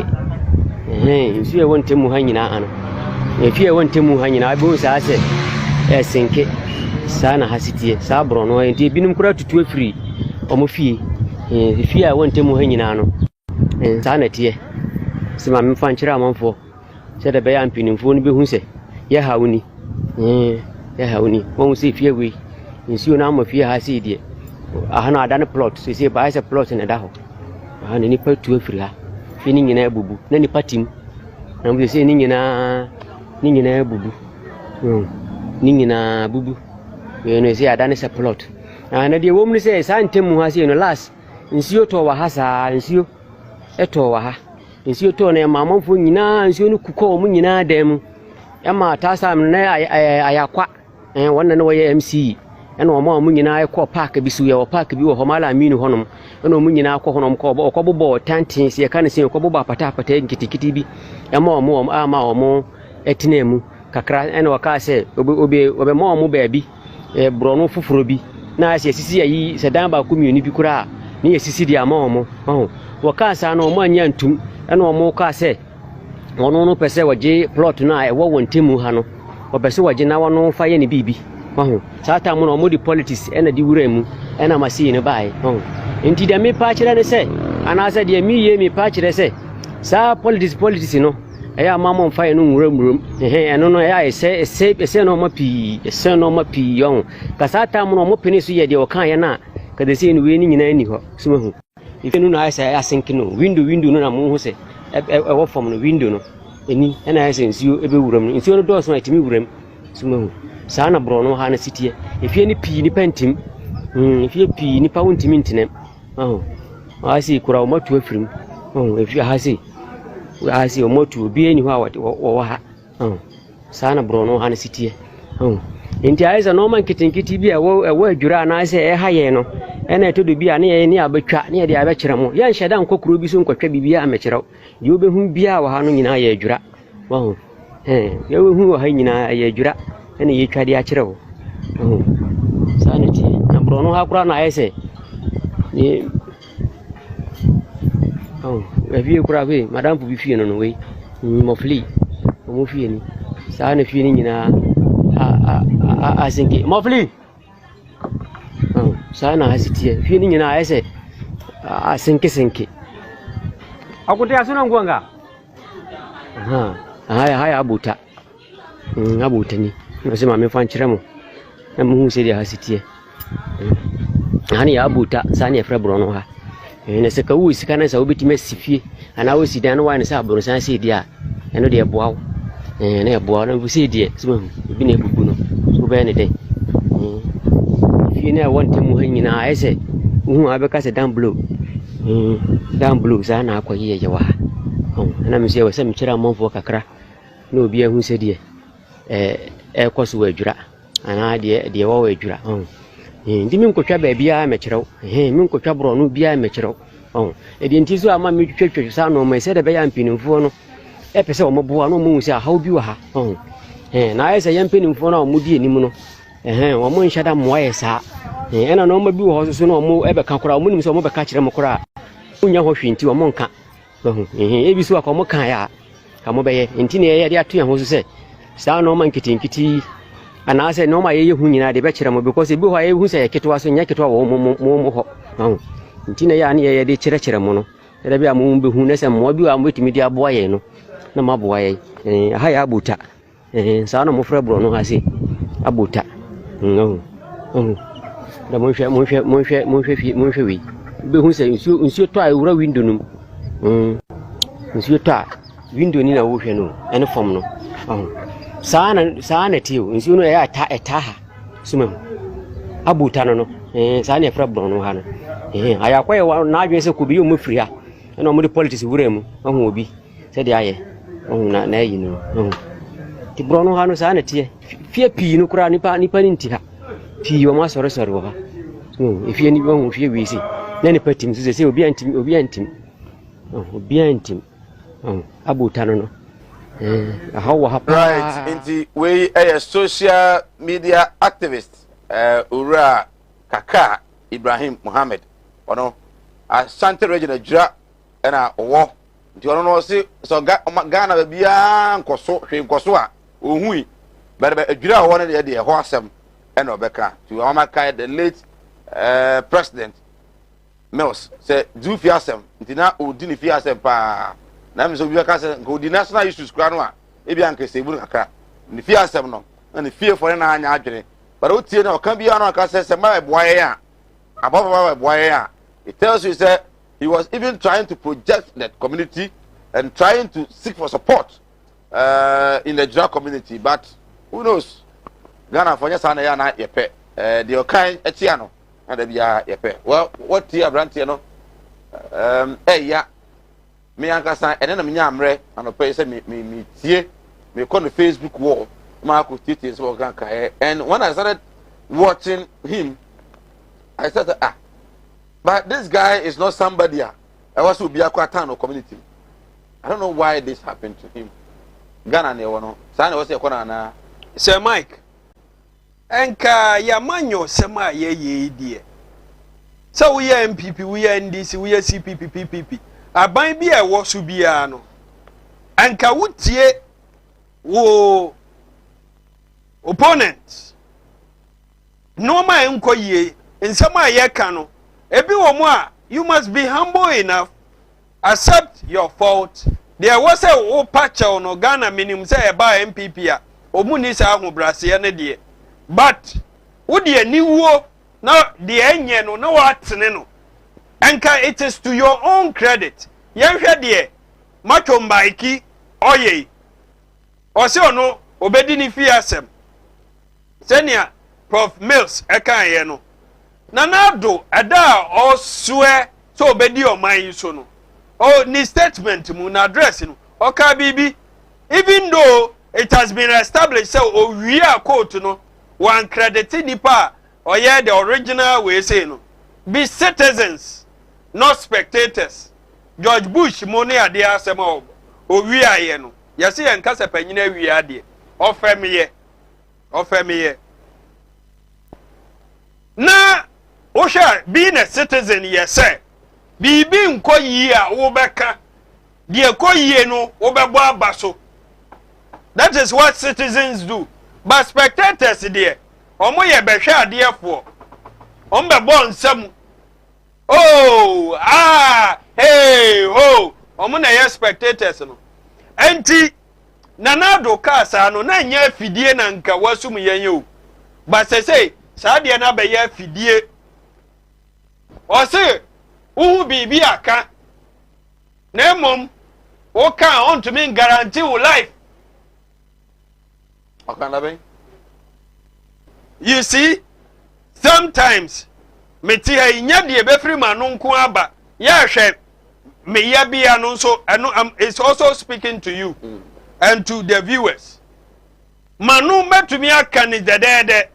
If you want Temuhana, if you want Temuhana, I both as a sink. Sana has it here, Sabron, and Tibinum crowd to 2 or Mufi. If you want Temuhana, and Sanity. So I'm Fanchera for. Said a bayan pinning phone be who say, Yahauni. Yahauni, won't see fear we. In soon I'm of fear has it. I have done a plot, so say buys a plot in a daho. I had any part to a free, feeling in a boo, any patim, and we say ning in a boo, ning in a boo. You say I done a plot. And the woman says, I Tim has in the last, in Sioto Wahasa, and Sio Etowaha, in Sioto and Mamma Funina, and Siono Kuko Munina dem. Emma Tassam, I aqua, and one and away MC. And no more money I call park a bisu or park a view of Homala Minu Honum, and no money now call Honum Cob or Cobo, Tantins, you can't see a Cobo Patapa, Kitty Kitty, and more armor or more etinemu, Cacra and Waka say, Obe more baby, a brono fufurubi. Now I see ye said down by community cura, near Sicilia Momo. Oh, Wakasa no more yan tum, and no more car say. One no per se wa J plot tonight, what one Timu Hano, or Pessoa Jena no fire any baby. Oh, Sata mono modi politics and a diuremu, and I'm a seeing a buy. Oh, indeed, I may patch it and say, and I said, me patch it, say, Sir, politics, you know. I am mamma fire no room, and no, I say, a safe, a son of my pea, a son of my pea young. Casata mono more pennies yet, your kind, because they see winning in any ho. So, if you know, I say, I think no window, no, I'm say, a walk from the window, no. And I say, you every room, in your doors, my Timmy room. So, Sana Brono Hana City. If you any pea, pentim, if you pea, ni pound to mint. Oh, I see Kurama to a frame. Oh, if you has it, I see a motor be anyhow or oh, Sana Brono Hana City. Oh, in the eyes of Norman Kitty be a word Juran, I say a hyeno, and I told you be any other chat near the Abachamo. Yan Shadan Cockruby soon could be a metro. You be whom be our Hanu in a jura. Oh, you who are hanging a jura. And ye tried the achero. Oh, sanity. And Bruno Hakran, I say. Oh, if you grab it, Madame will be feeling on the way. Mofli, Mofiani. Sana feeling in I think it. Mofli. Oh, Sana has it here. Feeling in I say. I think it. I could ask on Gwanga. I abuta. Abutani. I say, Mamma Fancheramo, and who said has it here. Honey Abuta, Sanya Frebronoha. And a second who is kind of a bit messy, and I will see down one is up, and I say, dear, and no dear bow, and a boy, and we say, dear, so you've been able to know, so very day. If you never want to move in, I say, who I because a down blue, Sana Aqua here, you are. Oh, and I'm saying, some chiramon for Cacra, no beer who said, dear. Kosovo jura ana de wo jura ndi min ko twa ba bia me kyerɛw min ko twa bro no bia me kyerɛw edi nti so ama me twetwe sa no me se de be ya mpinimfo no pese o moboa no mu se a haw bi wa ha na aye se ya mpinimfo no mo di enim no o mo nhada mo aye sa ena no ma bi wo so no mo ebe ka kora mo nim se mo be ka kyerɛ mo kora unya ho hwinti o mo nka ebi so akọ mo kan ya ka mo be ye nti ne ye de ato ya ho so se sa no man kitinkiti ana say no ma ye hu nyina de be kyerɛ mo because ebi ho ye hu say ketwa so nya ketwa wo mo ho nti ne ya ne ye de kyerɛ mo no da bi amu be hu ne say mo bi wa mo timi de aboa ye no na ma boa ye ha ya abuta sa no mo frɛ bro no ha se abuta da mo hwɛ wi be hu say nsuo to a wura window num nsuo to a window ni na wo hwɛ no ene fom no sana tio nsuo no ya eta ha suma abuta no saa ne fra bron no ha no ayakwa na adwen se ko bi mu firi ha na mo de politics wura mu ohu obi se de aye ohu na yi no ti bron no ha no saa na tie fie pii no kura nipa ni nti ha pii o ma sore wo ha ifie ni ohu fie wi si na nipa tim se obi antim abuta no right inti we a social media activist ura kaka Ibrahim Muhammad ono Asante regional jura na owo nti ono no se so Ghana bia nkoso hwe nkoso a ohui bere adwura wo ne de ho asem na obeka to amaka the late president Mills say do fi asem nti na odi ni fi asem pa na me so bi ka se go di national issues kra no a e bia nka se buru kakra ni fi asem no na ni fie for na anya adwere but o tie na o kan bia no ka se ma boye a ababa boye a it tells you that he was even trying to project that community and trying to seek for support in the Jura community, but who knows? Ghana for sana ya na yepe the okai etiano and the bia yepe. Well, what here brand no ya me ankasa ene na me nyamre and opay say me tie me on the Facebook wall ma ko titi so ganka and when I started watching him I said but this guy is not somebody I was to be a Kwatano community. I don't know why this happened to him. Ghana ne wono. Sana was e kona na. Sir Mike. Enka ya manyo sema ye die. So we are MPP, we are NDC, we are CPP, PPP. Aban bi e wo so bia no. Enka wutie wo opponent. No ma enko ye. Nsema ye ka no. Ebi wo a you must be humble enough, accept your fault. There was a patch on Ghana minimum say about MPP a omuni sa ahobrase ne de but wo de aniwo na de enye no na watene no enka it is to your own credit yenhwe de macho mbaiki oye ose ono obedi ni fi asem senia Prof Mills eka ye no Nanado ada oswe so obedi oman so no oh ni statement mu na address no oka bibi even though it has been established so owie court no one credit nipa oye the original we say no be citizens not spectators. George Bush money ade asem owie aye no yesi enkasa panyina awie ade ofemiye na Osha being a citizen yes bibi nko yi a wo beka de ko yi no wo bebo abaso. That is what citizens do. But spectators there omo ye behwe adefo om bebo nsam oh hey oh omo na ye spectators no enti nanado kasa no na nya afidie na nka wasum yenye o but say saa de na be ye afidie o say uhu bibi aka na mom o kan on to mean guarantee your life. Okay, you see sometimes me ti ha nya de be free man nko aba ya hwe me ya bia no so it's also speaking to you and to the viewers. Manu metumi aka ni dedede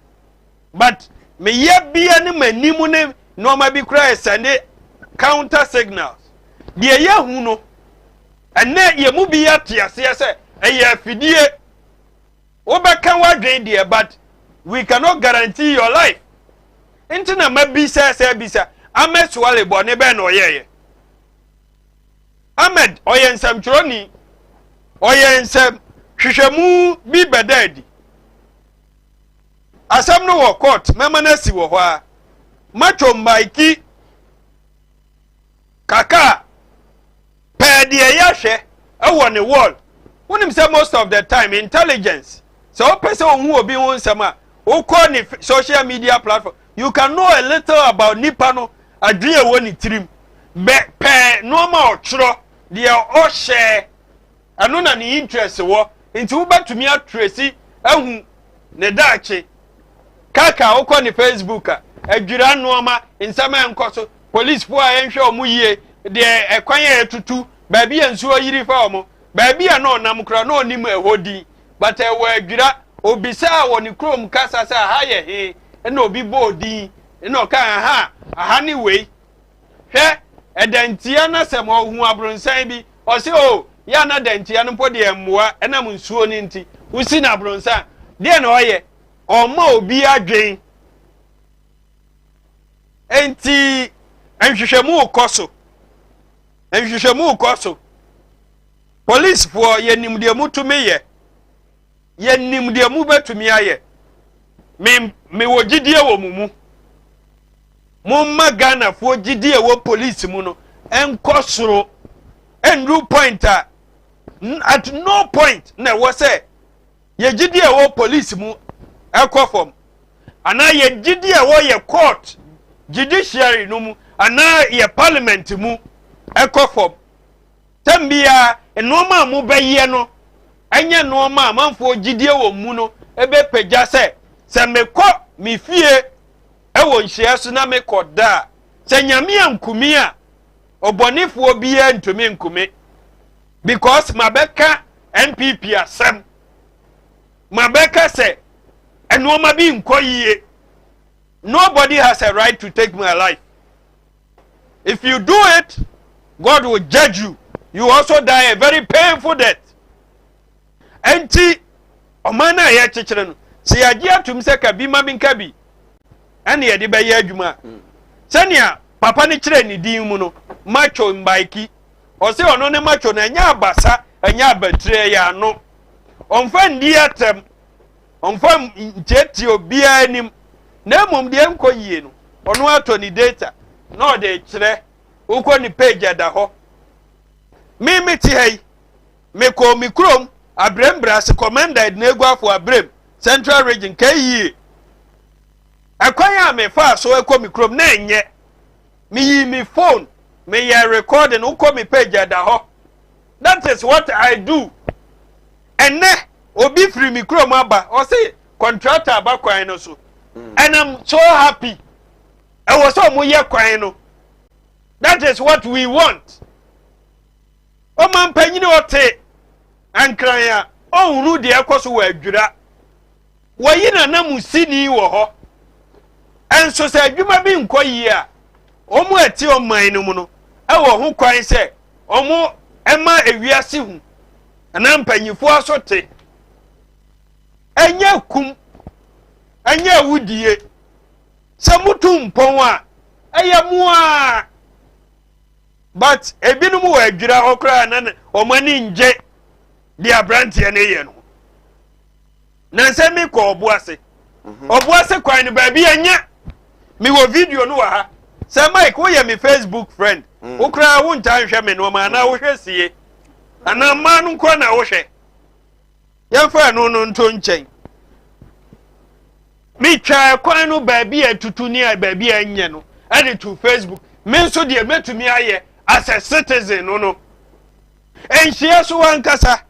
but me ya bia ni manimu ne no ma bi kra sende counter signals. De ya hu no ene ye mu bi ya tiase se eye fidie obeka wadwen de but we cannot guarantee your life. Intina mabisa se bisa Ahmed Swale bone be no yeye. Ahmed oyensam churoni oyensam hwehwemu bi bedadi. Asam no wo court memana si wo ho a macho mbaiki kaka pedi yahwe ewo ne wall. Wonim say most of the time intelligence so person who obi won sama who call ni social media platform you can know a little about nipa no adrie woni trim be pe normal ochro de o share anu na ni interest wo nti wo batumi atresi ahu ne daache kaka wokɔ ne Facebook a adwira nnoɔma nsɛm ɛnkɔ so police po a yɛnhwɛ ɔmo yie deɛ ɛkwan yɛ tutu baabi yɛ nsuo yiri fa ɔmo baabi a na ɔnam kora na ɔnim ɛhɔ din but ɛwɔ adwira obisa wɔ ne kurom kasa sɛ ha yɛ he ɛna obi bɔ odin ɛna ɔka aha ne wei hwɛ ɛdantia na sɛm ɔhu abronsan bi ɔse o ya na dantia no mpo deɛ mmoa ɛnam nsuo ne nti usi na abronsan deɛ na ɔyɛ ɔma obi adwen enti nhwehwɛmu kɔ so police for yenim deɛ mutumi yɛ yenim deɛ mu betumi ayɛ me wo gidie wɔ mu mumma Ghana fo gidie wɔ police mu no ɛnkɔ soro ɛndu point at no point na wɔ sɛ ye gidie wɔ police mu ɛkɔ fam ana ye gidie wɔ ye court judiciary no mu ana ye parliament mu ɛkɔ fam tambia enoma mu bɛyɛ no enye noma amanfo gidie wɔ mu no ebe pagya sɛ mekɔ me fie ɛwɔ nhyiɛ so na mekɔ da sɛ nyame ankumi a obɔnefoɔ biya ntumi nkumi because mabɛka NPP asɛm mabɛka sɛ enoma bi nkɔ yie. Nobody has a right to take my life. If you do it, God will judge you. You also die a very painful death. Enti omana ya chichire no. Se yaji atum se ka bi ma bi nka bi. Ane ye de be ye adwuma. Senia papa ne kire ni din mu no, macho mbaiki. O se ono ne macho na nya abasa, anya abatre ya no. Onfa ndi atem. Onfa ncheti obi anim. Na mum de enko yie no ono ato ni data na o de kire ukọ ni page ada ho me ti hai me ko mikrom abrem bras commander na egu afọ abrem central region kai akwan ya me fa so ekọ mikrom na enye me yi me phone me ya recording ukọ mi page ada ho. That is what I do. Enne obi free mikrom aba o say contractor aba kwan no so. And I'm so happy. I was so muye kwano. That is what we want. O man panyini ote ankranya o ru de akoso wa adwura. Wayi na na musini wo ho. Enso se adwuma bi nkoyi a omo ati o man no mu no e wo ho kwan se omo ema ewiase hu. Ana mpanyifo asote. Enya kum anya wudie samutu mpon a ayamua but ebinum wa adwira okra na omani nje dia brantie na ye no na nsemi ko obuase kwan ne ba bi anya mi wo video no wa ha say Mike wo ye mi Facebook friend okra wo ntan hwe me no ma na wo hwe sie ana ma no nko na wo hwe yemfa no nto nchen me twa kwan no baabi atutu ni a baabi anye no ade to Facebook me nso de metumi aye as a citizen no enhie so wankasa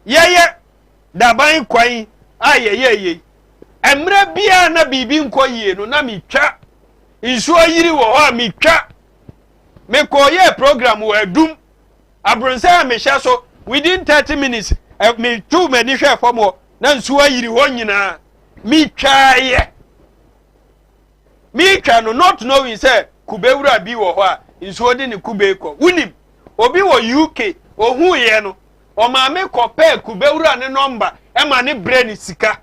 yeye daban kwan ayeye emre bia na bibi nkoyie no na me twa nso ayiri wo ho me twa me koye program wo adum abronsa me hye so within 30 minutes me tu me ni hwe fom na nso ayiri ho nyina mi twa no not knowing say kubewura bi wo ho a nso de ne kube ko wunim obi wo UK ohu ye no o ma me kope kubewura ne number e ma ne brain sika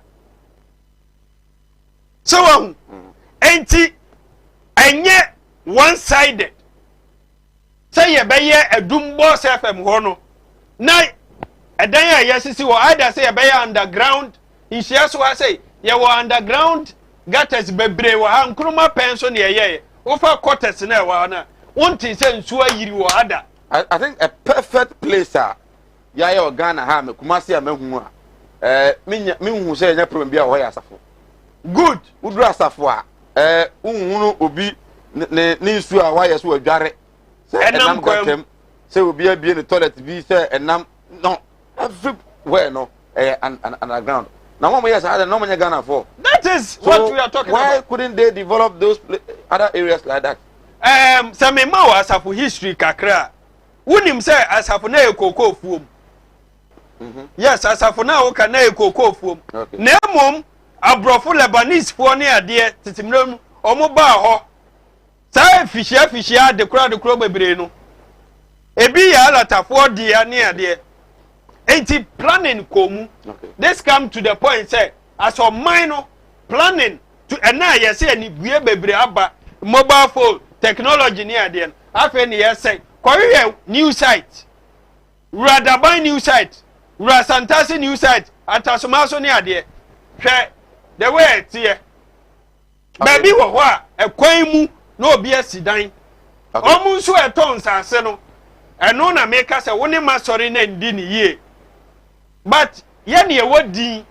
so enti enye one sided say ye be ye adum boss FM ho no na edan ya yesisi wo either say ye be ye underground in share so I say ye were underground gutters bebre wa ha nkruma penso ne ye ofa quarters na wa na wontin se nsu ayiri wo ada. I think a perfect place ya ye Ghana ha me Kumasi a mehu a mehu se nya problem bia wo ya asafo good udru asafo a unhunu obi ne nsu a wa ye so adware se enam kwatem se obi abie ne toilet bi se enam no everywhere no underground Now, one years I had no money Ghana for. That is what we are talking about. Why couldn't they develop those other areas like that? Some Mao as for history, Kakra. Wouldn't say as for na cocoa foam. Yes, as for now, can na cocoa foam. Nemum, a broful Lebanese for near dear Titimum or mobile. Say fisher, the crowd, the crow, Breno. A be a lot of 4 dear near dear. Ain't it planning come? This come to the point, say, as for minor planning to and now you say any baby abba mobile phone technology near the end. After the say, Korea new site, Radabai new site, Rasantasi new site, at Tasumaso near there. The way it's here. Baby, what a quaimu no BS dying. Almost so a tons are seno. And nona make us a one master in dini ye. But yenny a word d.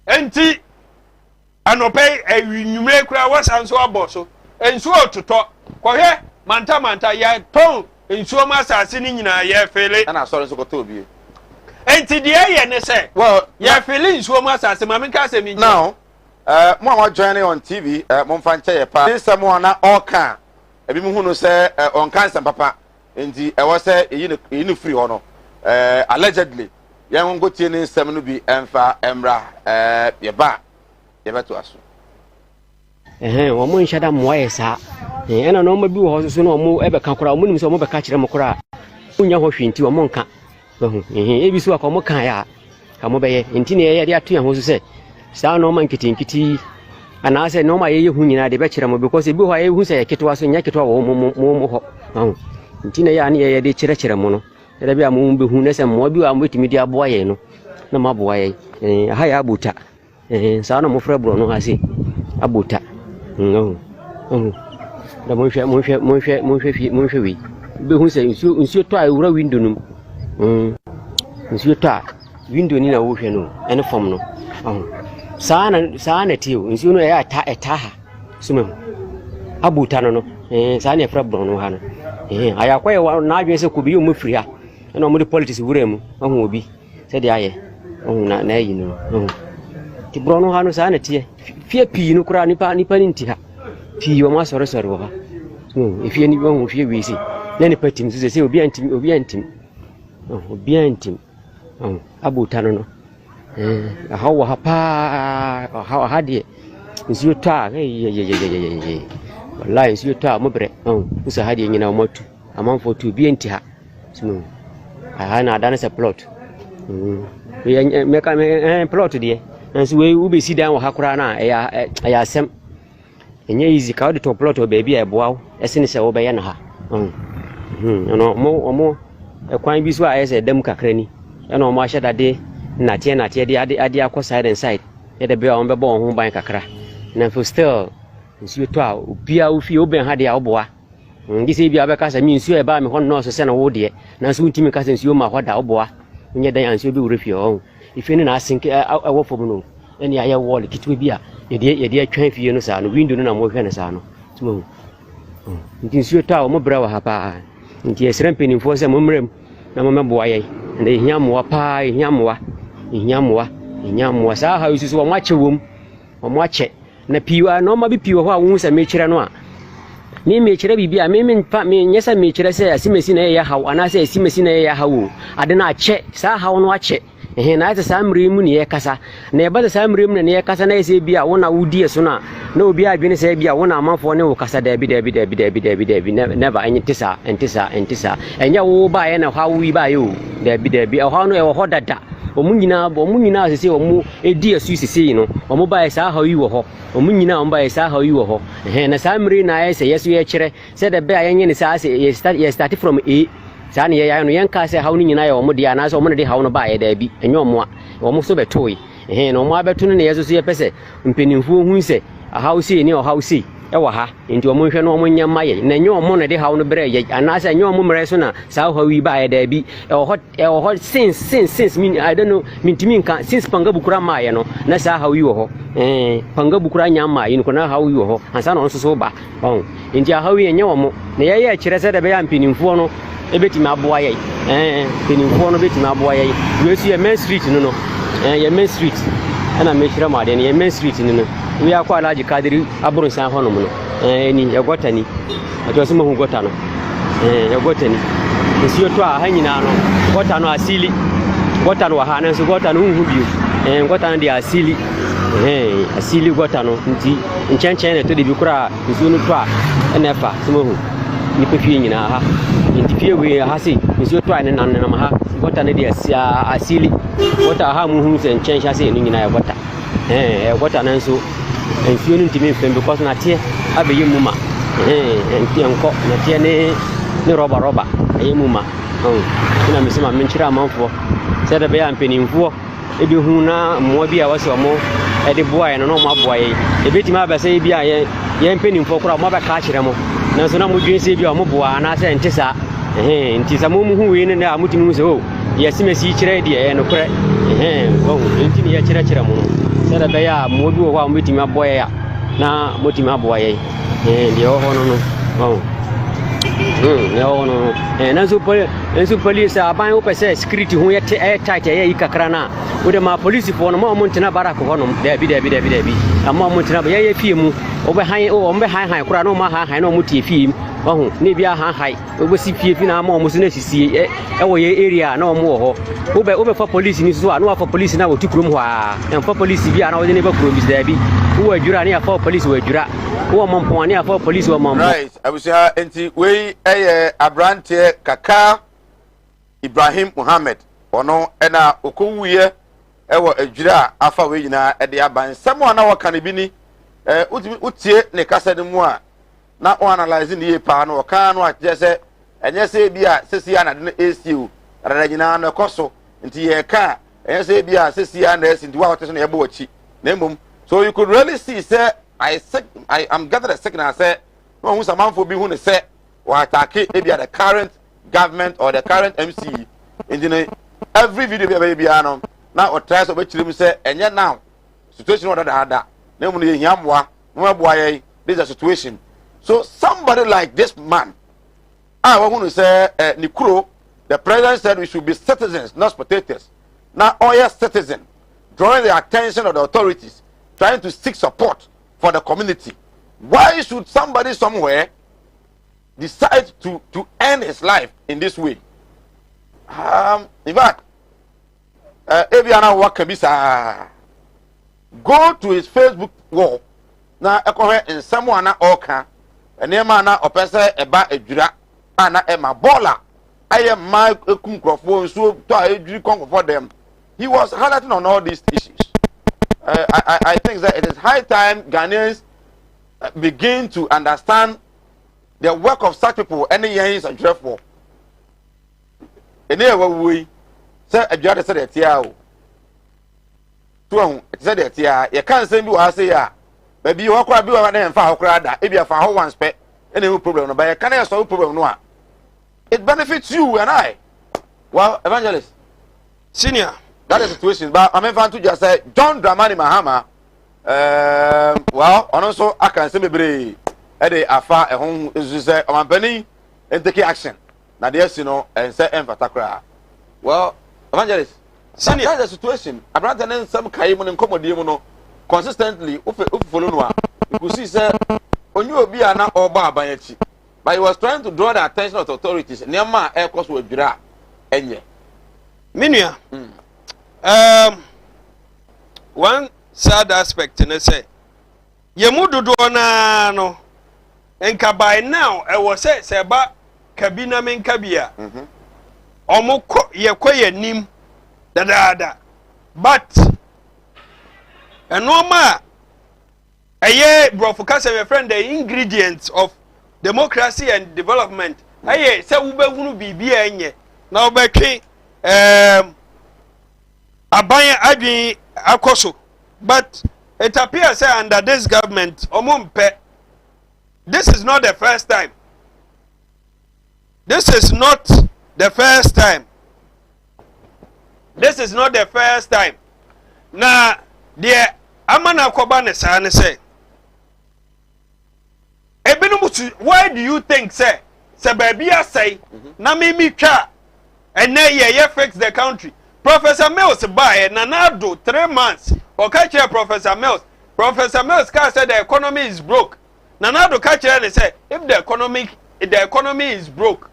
Enti anope e nwumre kura wasanso aboso ensuo toto kohe manta ya ton ensuo masase ni nyina ya fele na asore so koto bi enti de ye ne se well ya fele ensuo masase ma me ka se mi now mo am joining on TV mo mfa nche ye pa this someone na oka ebi mu hunu se on cancer papa enti e wo se yi no free ho no allegedly ya ngo tie ni nsem no bi emfa emra ye ba ye beto aso wo mo nshada mo yesa ena no ma bi wo so no mo ebe ka kora mo nim so mo be ka kire mo kora unya ho hwinti wo mo nka ebi so akọ mo kan ya ka mo be ye enti ne ye de ato ya ho so se sa no ma nkiti ana se no ma ye hu nyina de be kire mo because ebi ho ye hu se ye ketwa so nya ketwa wo mo ho enti ne ya ne ye de kire mo no da bia mo be hu ne se mo bi wa mo timi di aboa ye no na ma aboa ye ha ya abuta sa no mo frɛ bro no ha se abuta da mo hwɛ wi be hu se nsuo to a wura window num nsuo to a window ni na wo hwɛ no ene fom no sa na tio nsuo no ya eta ha suma abuta no sa na frɛ bro no ha no aya kwa ye na adwen se ko bi yo mo firi ha na mo de politics wura mu ahu obi se de aye na yi no ti bro no ha no sa na tie fie pii no kura nipa ni nti ha pii wo ma sore wo ha ifie ni wo fie wi si na nipa tim se obi antim abuta no ha wo ha pa ha de nsuo ta wallahi nsuo ta mo bre usa ha de nyina mo tu amanfo tu bi anti ha ha na dana se plot me plot de nso we ube si dan wo hakura na ya asem enye easy ka de to plot o baby e boaw ese ne se wo be ye na ha no mo kwan bi so a ese dam kakra ni e no mo ahye dade na tie de ade akọ side and side e de be on be bo ho ban kakra na for still nso to a obia wo fie oben ha de a wo boa ngi se bia be ka sa mi nso e ba me ho no so se na wo de na so ntimi ka sa nso ma ho da wo boa nye dan anso bi wure fie ho ife ni na asinke awo fom no eni aye wall kitwe bia ye de atwan fie no sa no window no na mo hwe ne sa no tumo nti nsuo ta o mo bra wa ha pa nti esrem penimfo se mo mrem na mo meboa ye nde ihia moa pa ihia moa sa ha yusu wo mo ache na piwa no ma bi piwa ho a wo se me kire no a me kire bibia me nyesa me kire se asimesi na ye hawo ana se asimesi na ye hawo ade na ache sa hawo no ache na ita samri mu ne ye kasa na ye ba samri mu ne ye kasa na ese bia wona wudie so na obi adwene se bia wona amanfo ne wo kasa da bi never entisa enya wo ba ye na hawo wi ba yo da bi ho no e wo dada omu nyina sese omu edi asu sese no omu ba ye sa hawo yi wo ho omu nyina omu ba ye sa hawo yi wo ho na samri na ye se yesu ye kire se da be ayenye ne sa se ye start from a sa ne ya no yenka se hawo ni nyina ye omu dia na so omu ne de hawo no ba ye da bi enyo omu a omu so betoi no omu abeto ne yesu so ye pese mpenimfu hu se hawo si ni o hawo si e wa ha nti omu hwe no omu nyama ye na enyo omu ne de hawo no bre ye ana se enyo omu mre so na sa hawo wi ba ye da bi e ho since me I don't know mintimi nka since panga bukura ma ye no na sa hawo wi wo ho panga bukura nyama ye no na hawo wi wo ho ansa no so ba nti hawo ye enyo omu na ye kire se da be ya mpenimfu no ebeti ma boa ye penimfo no beti ma boa ye we su ye main street no ye main street ana me hira ma de ne main street ni no we akwa alaji kadiri aburun san hono mu no ni ya gota ni ato so mahu gota no ya gota ni nsi yo to a hanyina no gota no asili gota no ha na so gota no hu biu gota no de asili asili gota no nti nchenchen na to de bi kura nsi no to a na fa so mahu ni pe fie nyina ha nti fie we ha si nsi yo to a ne nan na ma ha gota no de asili gota ha mu hu se nchenchen se ni nyina ya gota gota na nso nsuo no ntimi mfem because na tie abeye muma nti enko na tie ne roba aye muma ina mesema menchira amanfo se da be ya mpenimfo ebi hu na mo bi a wase omo e de boa ye no mo aboa ye e betima abese bi a ye mpenimfo kura mo ba ka kire mo na so na mo dwen se bi a mo boa na se ntisa ntisa mo mu hu we ne na amutimi hu se o ye simesi kire de ye no kure wo nti ne ye kire mo se da be ya mo bi wo wa mo betima aboa ya na mo tima aboa ye de ho no wo no nanso police aban wo pese security ho ye tight ye kakra na wo de ma police fo no ma mo ntina barak ho no da bi amma mo ntina ba ye fie mu wo be han wo be han kura no ma han no mo tie fie ho ne bia han wo be si fie na ma mo so na sisi e wo ye area na mo ho wo be fa police ni so a no wa fa police na wo tukrum ho a en fa police bia na wo ne ba kuro bi da bi wo adwura ne fa police wo adwura wo mompo ne fa police wo mompo right abusia enti we abrante kaka Ibrahim Muhammad ono ena okowuye ewo adwura afa we nyina de aban samo na waka ne bi ni utie ne kasa de mu a na o analyze ne ye pa no waka no aje se enye se bia sesi ya na de ACU rara nyina na koso nti ye ka enye se bia sesi ya na esi nti wa hote so na ye bo wachi na emom so you could really see say I am gathered a signal say no who some for be who say or attack maybe the current government or the current MC in the every video baby now or try to bet you say and yet now situation what that no money yamwa no boy this is a situation so somebody like this man I want to say Nikuro the president said we should be citizens not spectators now all your citizens drawing the attention of the authorities trying to seek support for the community. Why should somebody somewhere decide to end his life in this way? In fact, Ebiana Wakabisa, go to his Facebook wall. Now, in someone oka, and Emana or Pesa eba ejura, ana ema bola. I am my kumkrofo, so to I for them. He was highlighting on all these issues. I think that it is high time Ghanaians begin to understand the work of such people. Any years and dreadful. Anyway, we say a judge said that yeah, said that yeah, you can't say me what I say yeah. Maybe you walk around and far crowd. If you have a one spec, any problem, but you can't solve problem no. It benefits you and I. Well, evangelist, senior. That is the situation. But I mean, to just say John Dramani Mahama. Well, and also I can say maybe afa home is say on penny and take action. Now yes, you know, and say Fatakra. Well, evangelist, senior, that's the situation. I brought in some Kaimun and Comodimono consistently. Follow no. You could see, sir, when you be an or Babayachi, but he was trying to draw the attention of the authorities. Nema air course with Jura and ye. Minia. One sad aspect in say Yemudu na no enka by now I was say ba kabina men kabia omoko ye nim da but enoma aye brofuka say my friend the ingredients of democracy and development aye say wo be hunu bibia enye na obetwe Abaya adwin akoso but it appears say under this government omumpe this is not the first time this is not the first time na the amana koba ne sa ne say ebinumutu why do you think say baby asay na me twa and na ye fix the country Professor Mills buy Nanado 3 months. Or catch Professor Mills. Professor Mills said the economy is broke. Nanado catch and say if the economy is broke,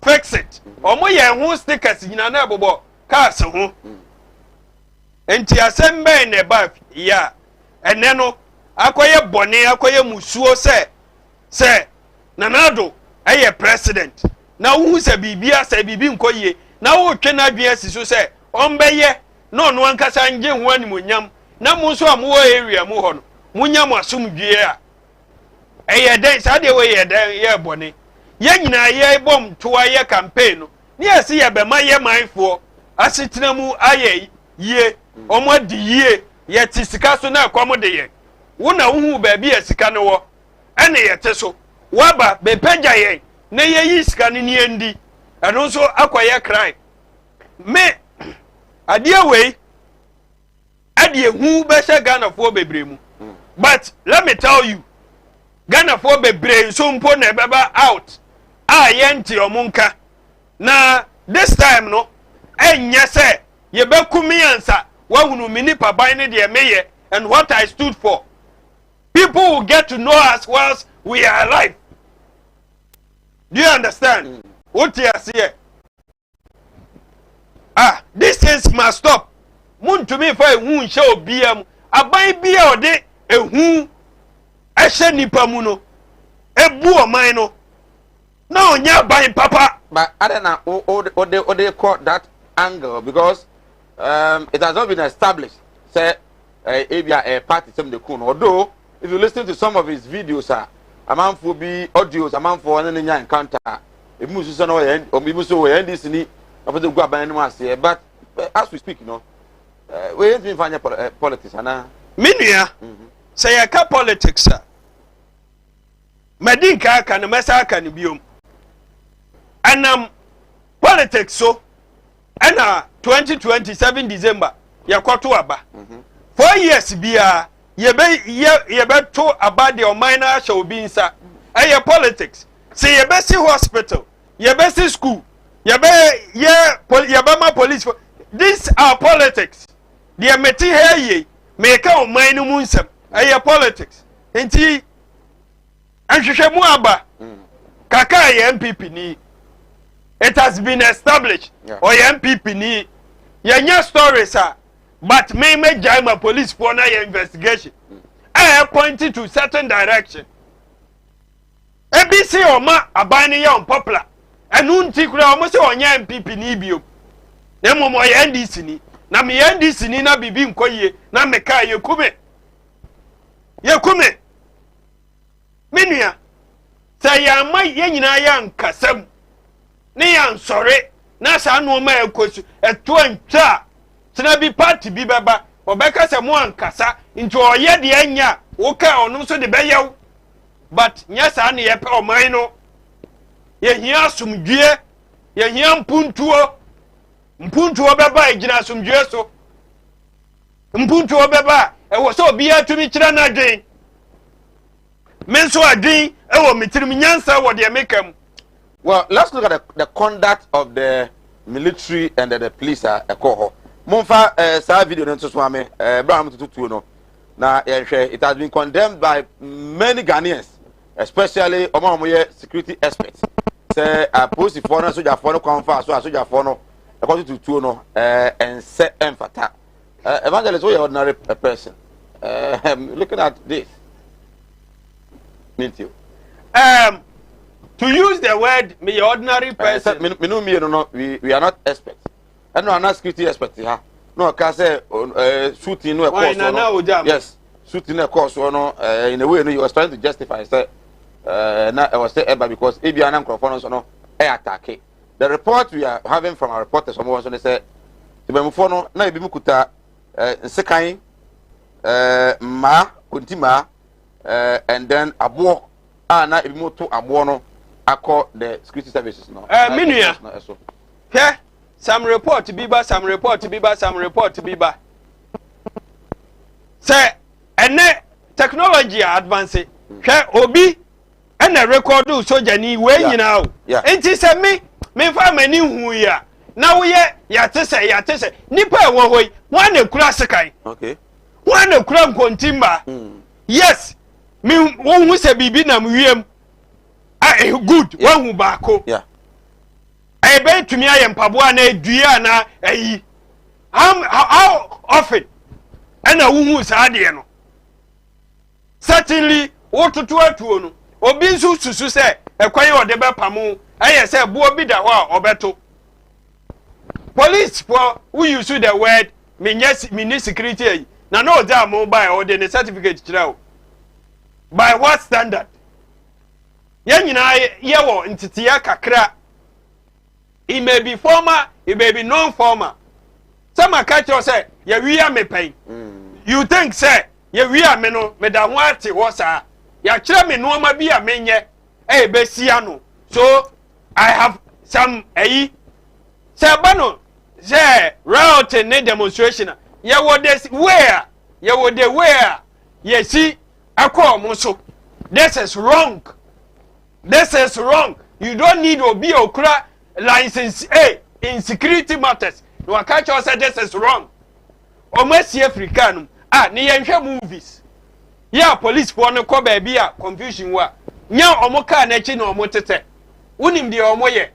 fix it. Or more who stickers in an abo cars who. And tia sembe in the bath, yeah. And neno akoye bone akoye musuo say Nanado aye president. Now who say bibia say bibi nkoye. Now who twena dwen siso say ombeye no no ankasa nje ho animonyam na mo so amu area mu ho no munyam asumdwe a eye den sa de we ye den ye bone ye nyina ye bom to aye campaign no ne ase ye be ma ye manfo asetena mu aye ye omodi ye ye tisika so na kwam de ye wo na wo ba bi asika no wo ene ye te so waba be pagya ye na ye yi sika ne ne ndi eno so akoye crime me adie we adie hu be se Ghana for bebremu but let me tell you Ghana for bebre so mpo na beba out yenti omunka na this time no enya se ye be kumiansa wa hunu mini paban ne de meye and what I stood for. People will get to know us whilst we are alive. Do you understand? What you say? These things must stop. Mun to me for who show BM. Abai bia ode ehu ehye nipa mu no. Ebu o man no. Na onya ban papa. But I don't know what they call that angle because it has not been established. Say a party some the kun. Although if you listen to some of his videos, a man for be audios, a man for an encounter. If you say no end or maybe so we end this ni after the go by no say but as we speak, you know, we ain't been finding politics, ana. Minia, say a ka politics, sir. Medinka can mesa can biom. And politics so and 2027 December ya kwatu aba. 4 years bia ye be to about the minor shall be insa. Aye politics. Say ye be see hospital, ye be see school, ye be ma police. These are politics. The meti here make a mine munsem. Aye politics. Enti anhwehwemu aba. Kaka ye MPP ni. It has been established. Or ye MPP ni. Ye nya stories but me jama police for na your investigation. I pointed to certain direction. ABC Oma abani ya unpopular. And unti kura omo se onya MPP ni bio. Na mo ye NDC ni. Na me NDC ni na bibi nkoye na meka ye kume. Ye kume. Menua. Say ya ma ye nyina ya nkasam. Ne ya nsore. Na sa no ma ekosu eto antwa. Tena bi party bi beba. Obeka se mo ankasa nti oye de anya wo ka onum so de beyew. But nyasa na ye pe oman no ye hia asumdue ye hia mpuntuo beba egina asumdue so mpuntuo beba e wo so obi atumi kira na adwen men so adwen e wo mitirim nyansa wo de mekam. Well, let's look at the conduct of the military and the police ekoho monfa sa video no so ame Abraham tutu no na it has been condemned by many Ghanaians, especially among security experts. Say police for no soldier for no confer so soldier for no according to two no and set emphata. Evangelist, we are ordinary person. Looking at this, meet you. To use the word me ordinary person. We are not experts. And no, I'm not security experts. No, I say shooting no course. Yes, shooting a course or no. In a way, you was trying to justify. Say, I was saying because if you are not conforming, no, attack. The report we are having from our reporters, someone was say, the Bemufono, na ibimukuta, sekai, ma, kuntima, and then abo, na ibimutu abono, ako the security services. No, Minia. Okay. Some report to Biba, some report to Biba, some report to Biba. Say, and technology advancing. Obi, and a record do so Jenny way you know. Yeah. And she said me for many who ya. na wo ye ya tese nipa e wo hoi wan na kura sekai okay wan na kura nkontimba yes me won hu se bibi na mwiem good wan hu baako yeah e be tumi aye mpaboa na edua na ayi how often ana wo hu sa de no certainly wo tutu atuo no obi nsu susu se ekwan ode be pamu aye se bo obi da ho a obeto police for who use the word mini security na no da mobile or the certificate chirawo by what standard ya nyina ye wo ntitiya kakra it may be formal it may be non formal some catch you say ya wi am pen you think say ya wi am no me da ho ate wo sa ya kire me no ma bi a menye e be sia no so I have some say bano say route ne demonstration ya wo this where ya wo the where you see akọ mo so this is wrong you don't need to be okra license in security matters no catch you say this is wrong almost African ni yenhwe movies ya police for no ko ba bia confusion wa nya omoka na chi na omotete unim de omoye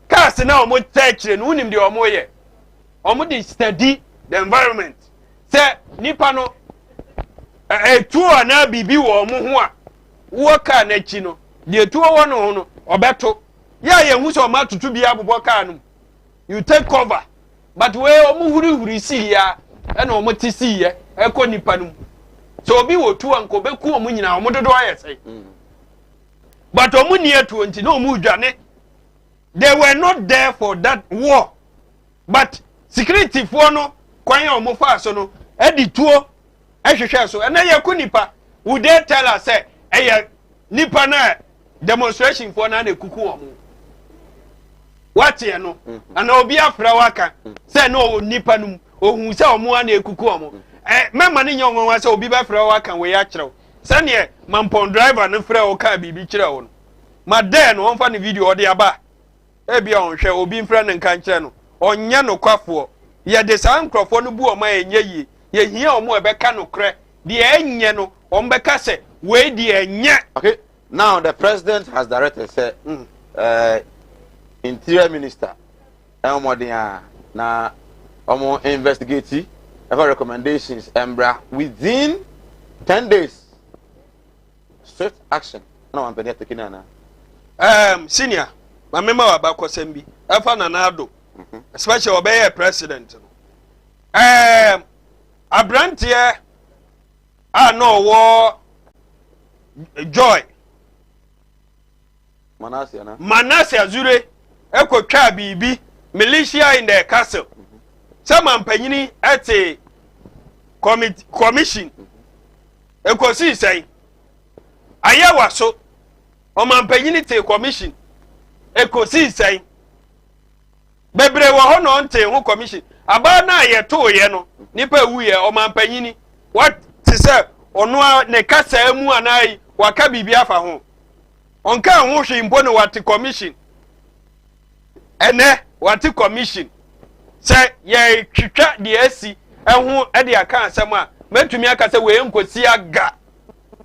cars na omotete no unim de omoye omodi study the environment say nipa no tuo na bibi wo mo ho a wo ka na chi no de tuo wo no no obeto ya ye hu so ma tutu bia bobo ka no you take cover but we omo huri si ya na omoti si ye eko nipa no so obi wo tuo anko be ku omo nyina omo dodo ayese but omo ni etuo nti na omo dwane they were not there for that war but security for no kwan omo fa so no edi tuo ehwehwe so na ye ku nipa would they tell us say nipa na demonstration for na ekuku omo what ye no ana obi afra waka say no nipa num ohun say omo na ekuku omo mema ni nyonwo wa say obi ba fra waka we ya kirew say ne mampon driver no fra o ka bibi kirew no ma de no onfa ne video ode aba bia onhwe obi mfra ne nka nkire no onye no kwafo ye de san nkrofo no bu o ma enye yi ye hia omo ebeka no kre de enye no ombeka se we de enye. Okay, now the president has directed say interior minister Elmodia na omo investigate ever recommendations embra within 10 days swift action na wan pede taking na senior my member wa ba kosembi afa na ado especially obey president abrantie no wo joy Manasseh Azure ekotwa bibi militia in the castle some ampanyini at a commission ekosi say ayawa so o mampanyini te commission ekosi say bebre wo ho no nte ho commission aba na ye to ye no nipa wuye o mampanyini what to say ono ne kasa mu anai waka bibi afa ho onka ho hwe impo ne what commission ene what commission say ye twitwa de asi ehu e de aka asem a metumi aka say we enkosi aga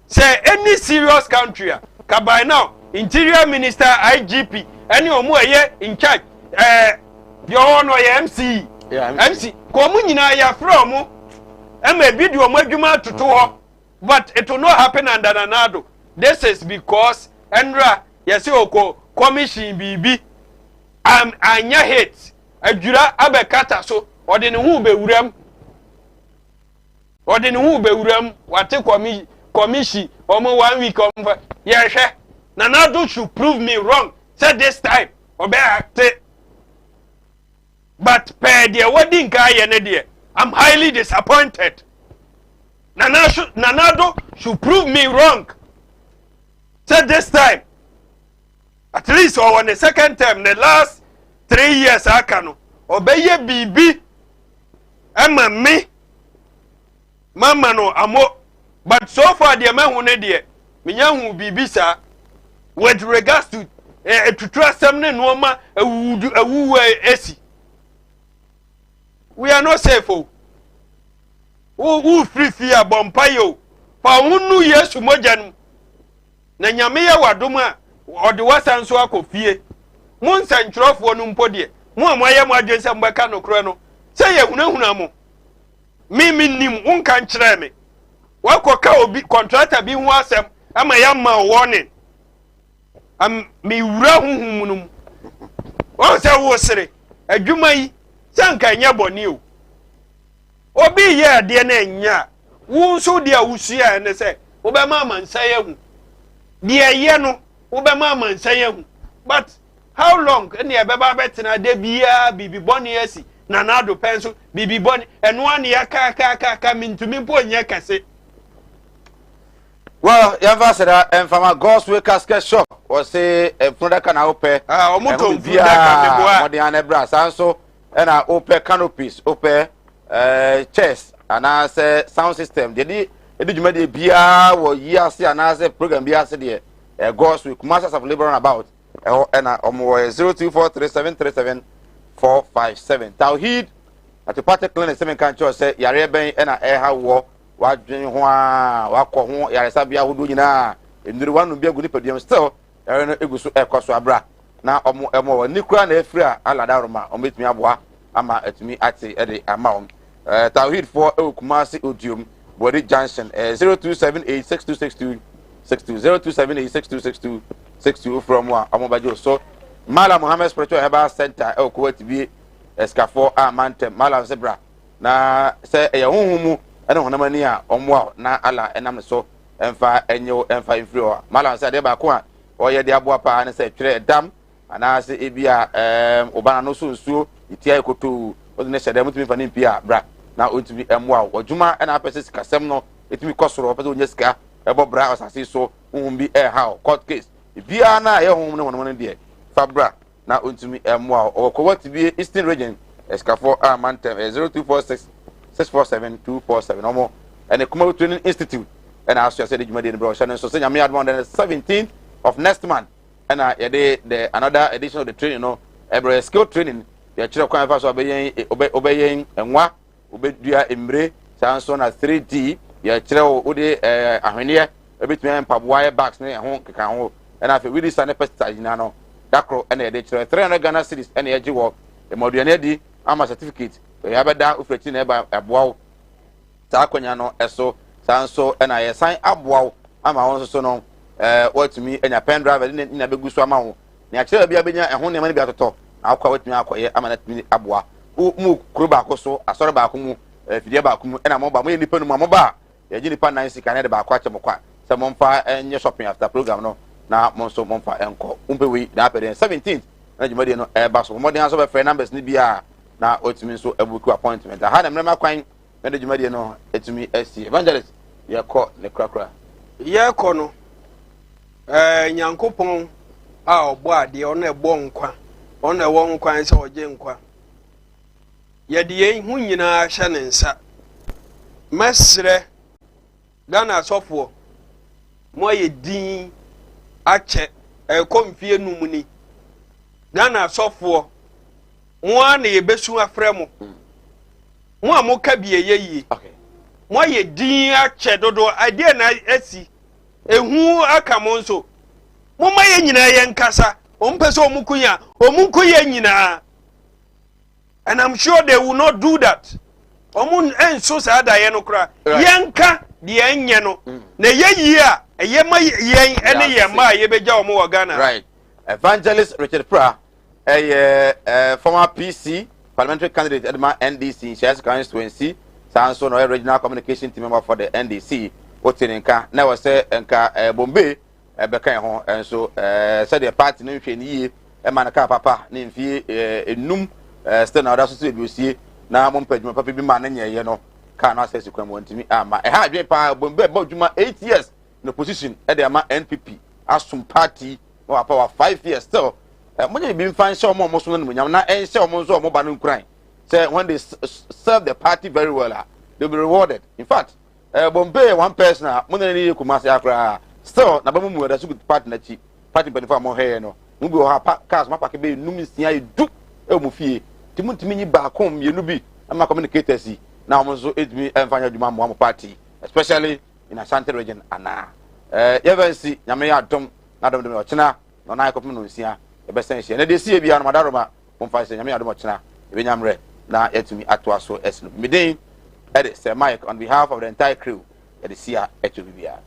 say any serious country ka by now interior minister IGP any omo eye in charge yo no ye MC MC ko mu nyina ya from e video mo adwuma toto ho but it will not happen under Nanado. This is because Endra yes oko commission bibi anya hate adwura abekata so ode ne hu bewuram wate commission omo 1 week omfa ye hwe Nanado should prove me wrong say this time obe act but per the wedding guy ye ne I'm highly disappointed. Nanado should prove me wrong. So this time, at least or on the second time, the last 3 years, I can obey BB. Emma me, Mama no amo. But so far, the man who need me young BB sir, with regards to etutu asem ne noma awuwu esi. We are not safe. Who free fear bompayo. Pa hunu Yesu moja na nyame ya wadoma ode wasan so akofie. Mo nsantrofo no mpodie. Mo amoye mo adwense mbeka no kro no. Se ye hunahuna mo. Mimi nim unka nkyere me. Wakoka obi contractor bi hu asem ama ya ma warning. Me wura huhumunum. O se wo sere adwuma yi sanka nya boni o. Obi ye de na nya. Wo so de awusia ne se wo be ma mansaye hu. De ye no wo be ma mansaye hu. But how long ene e be ba betina de bia bibi boni asi na do penso bibi boni eno ane ya ka mintumi mpo nya kase. Well, Yavasada and from a Ghost Casket shop or say a product can open Omoto via Modiana Brass and so and I open canopies, open chest and I say sound system. Did you make the beer or years and I say program beer said a Ghost with Masters of Labor about and I 0243737457 Tauhid at the party clinic 7 country say Yarebe and I have war. Wadwen ho a wakọ ho yaresabia hodo nyina enduru wanu bia guni padiam still ere no egusu ekoso abra na omo nikura na efiri a alada roma ometumi aboa ama atumi ate ede ama on Tawhid for Kumasi Odium Body Junction 02786262 02786262 from Amobajo so Mala Muhammad Spiritual Herbal Center Kumawood TV Escafo Amantem Mala Zebra na se humu ene honamani a omwa na ala enam so emfa enyo emfa infrio mala se de ba ko a oye de aboa pa ne se twere dam ana se ebia obana no so nsuo itia ekoto odine hede mutumi fa nimpia bra na otumi emwa odwuma ena apese sikasem no etumi kosoro opese onye sika ebo bra osase so humbi how court case bia na ye hum ne honamani de fa bra na otumi emwa Kumawood TV Eastern Region Escafo Amantem 0246 647-247 Omo and the Kumawood Training Institute and I said the Jumadi in Broshan so say me had one on the 17th of next month and the another edition of the training no every skill training the chira kwan fa so obeying enwa obedua emre sanso na 3D ya chira wo de ahwene ebetumi empaboa bags ne ho keka ho and afi we this an pesticide na no dakro and the chira 300 Ghana cedis and the work the moduane di ama certificate ya beda ufreti na eba aboa ta kwanya no eso sanso na ye san aboa ama won so no watumi enya pen driver ni na begusu ama ho na kire bia benya ehon ne mani bia toto akwa watumi akoye ama na tumi aboa mu kuro ba ko so asore ba ko mu fidie ba ko mu na mo ba mo nipa no mo ba ye gi nipa nan sika na de ba ko ache mo kwa se mo mfa enye shopping after program no na mo so mo mfa enko umpewi na apede 17th na jumadi no ba so mo den so be free numbers ni bia na otumi so ebuku appointment ha na mrema kwan na de jumadi no etumi asi evangelist ye ko ne krakra ye ko no nyankopon a ogbo ade ono egbo nkwa ono ewo nkwan se oje nkwa ye de ye hu nyina hye ne nsa mesre Ghana sofo mo ye din ache komfie numuni Ghana sofo mo na ye besu afre mo mo amoka bie yeyi mo ye din ache dodo ade na asi ehu aka mo nso mo ma ye nyina ye nkasa ompese omukunya omunkuye nyina and I'm sure they will not do that omun enso sa da ye no kra yenka de enye no na yeyi a ye ma yen ene ye ma ye beja omo wa Ghana right Evangelist Richard Pra former PC parliamentary candidate Edma NDC shares constituency sanso no regional communication team member for the NDC otininka na we say nka Bombay beka ho enso said the party no hwe ni ye e man ka papa ne mfie enum still na oda so ebiosie na mompadwuma papa bi ma na nyeye no ka na access kwam wontimi ama ha adwen pa Bombay ba dwuma 8 years no position e dey ama NPP asum party no power 5 years still money be fan show mo so no nyam na en show mo so mo ba no nkran say when they serve the party very well they'll be rewarded in fact Bombay one person mo na ni Kumasi akra still na ba mu da so good party na chi party benefit mo he no Mubi o ha cars ma park be num sia edu e mu fie. Ti mu ntimi nyi ba kom ye no bi ama communicators yi. Na omo so edumi emfanya djuma mo party, especially in Ashanti region ana. Yevensi nyame ya dom na dom o chena no na ikopim no nsia e be sense. Na de sie bia no madaroma mo fa se nyame ya dom o chena e be nyamre na yetumi ato aso esno. Midin Eddie Sir Mike on behalf of the entire crew at the Sia Etubia.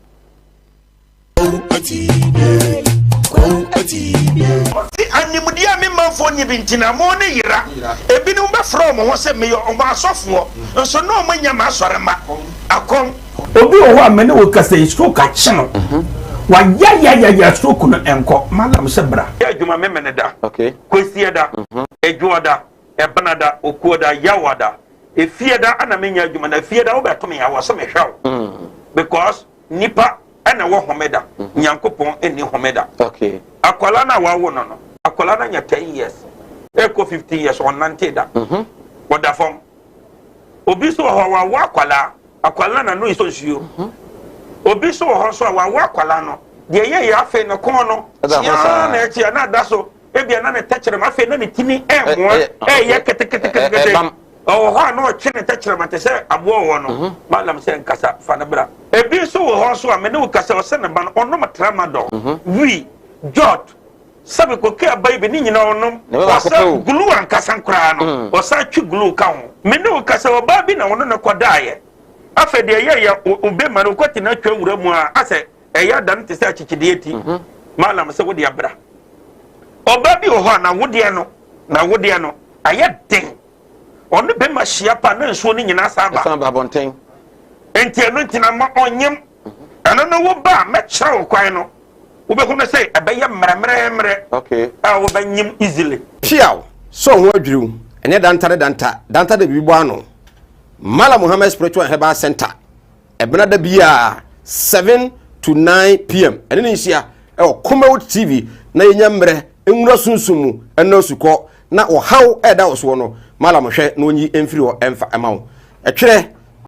Animudia me manfo nye bintina mo ne yira ebinum be from ho se me o ma asofo nso no manya ma asore ma akom obi o ho amene wo kasa isko ka chino wa ya stroke no enko malam se bra ya djuma me mene da okay kwesi da ejuoda ebanada okuoda yawada efieda ana menya adwuma na fieda wo beto me yawo so me hwaw because nipa ana wo homeda nyankopon eni homeda okay akwala na wawo no akwala na nya 10 years eko 15 years on 90 da woda fom obi so ho wawo akwala na no iso nsuo obi so ho so wawo akwala no de ye ya fe no kon no ya na echi na da so ebia na ne techere ma fe na ne tini mo ye kete oh ha no chine techere ma te se abo wo no malam se nkasa fa na bra ebi so ho so a me ne ukasa o se ne ba no ono matrama do wi jot sabe ko ke abai be ni nyina onom wasa glue an kasa nkra no wasa twi glue ka ho me ne ukasa o ba bi na wono ne kodaye afa de ye ube ma no kwati na twa wura mu a ase eya dan te se achichide eti malam se wodi abra oba bi o ho na wode no aye den onu be ma hia pa na nsuo ni nyina saba bonten enti eno ntina ma onyem ana no wo ba me kyerɛ kwan no wo be hu say ebeye mremremre okay wo ba nyem easily piaw so ho adwiru ene danta de bibo ano Mala Muhammad Spiritual Herbal Center ebena da bia 7 to 9 p.m. ene ni hia Kumawood TV na yenyamre enwura sunsumu ena suko na o haw eda oso no Mala mo hwe na onyi emfiri o emfa ema wo etwere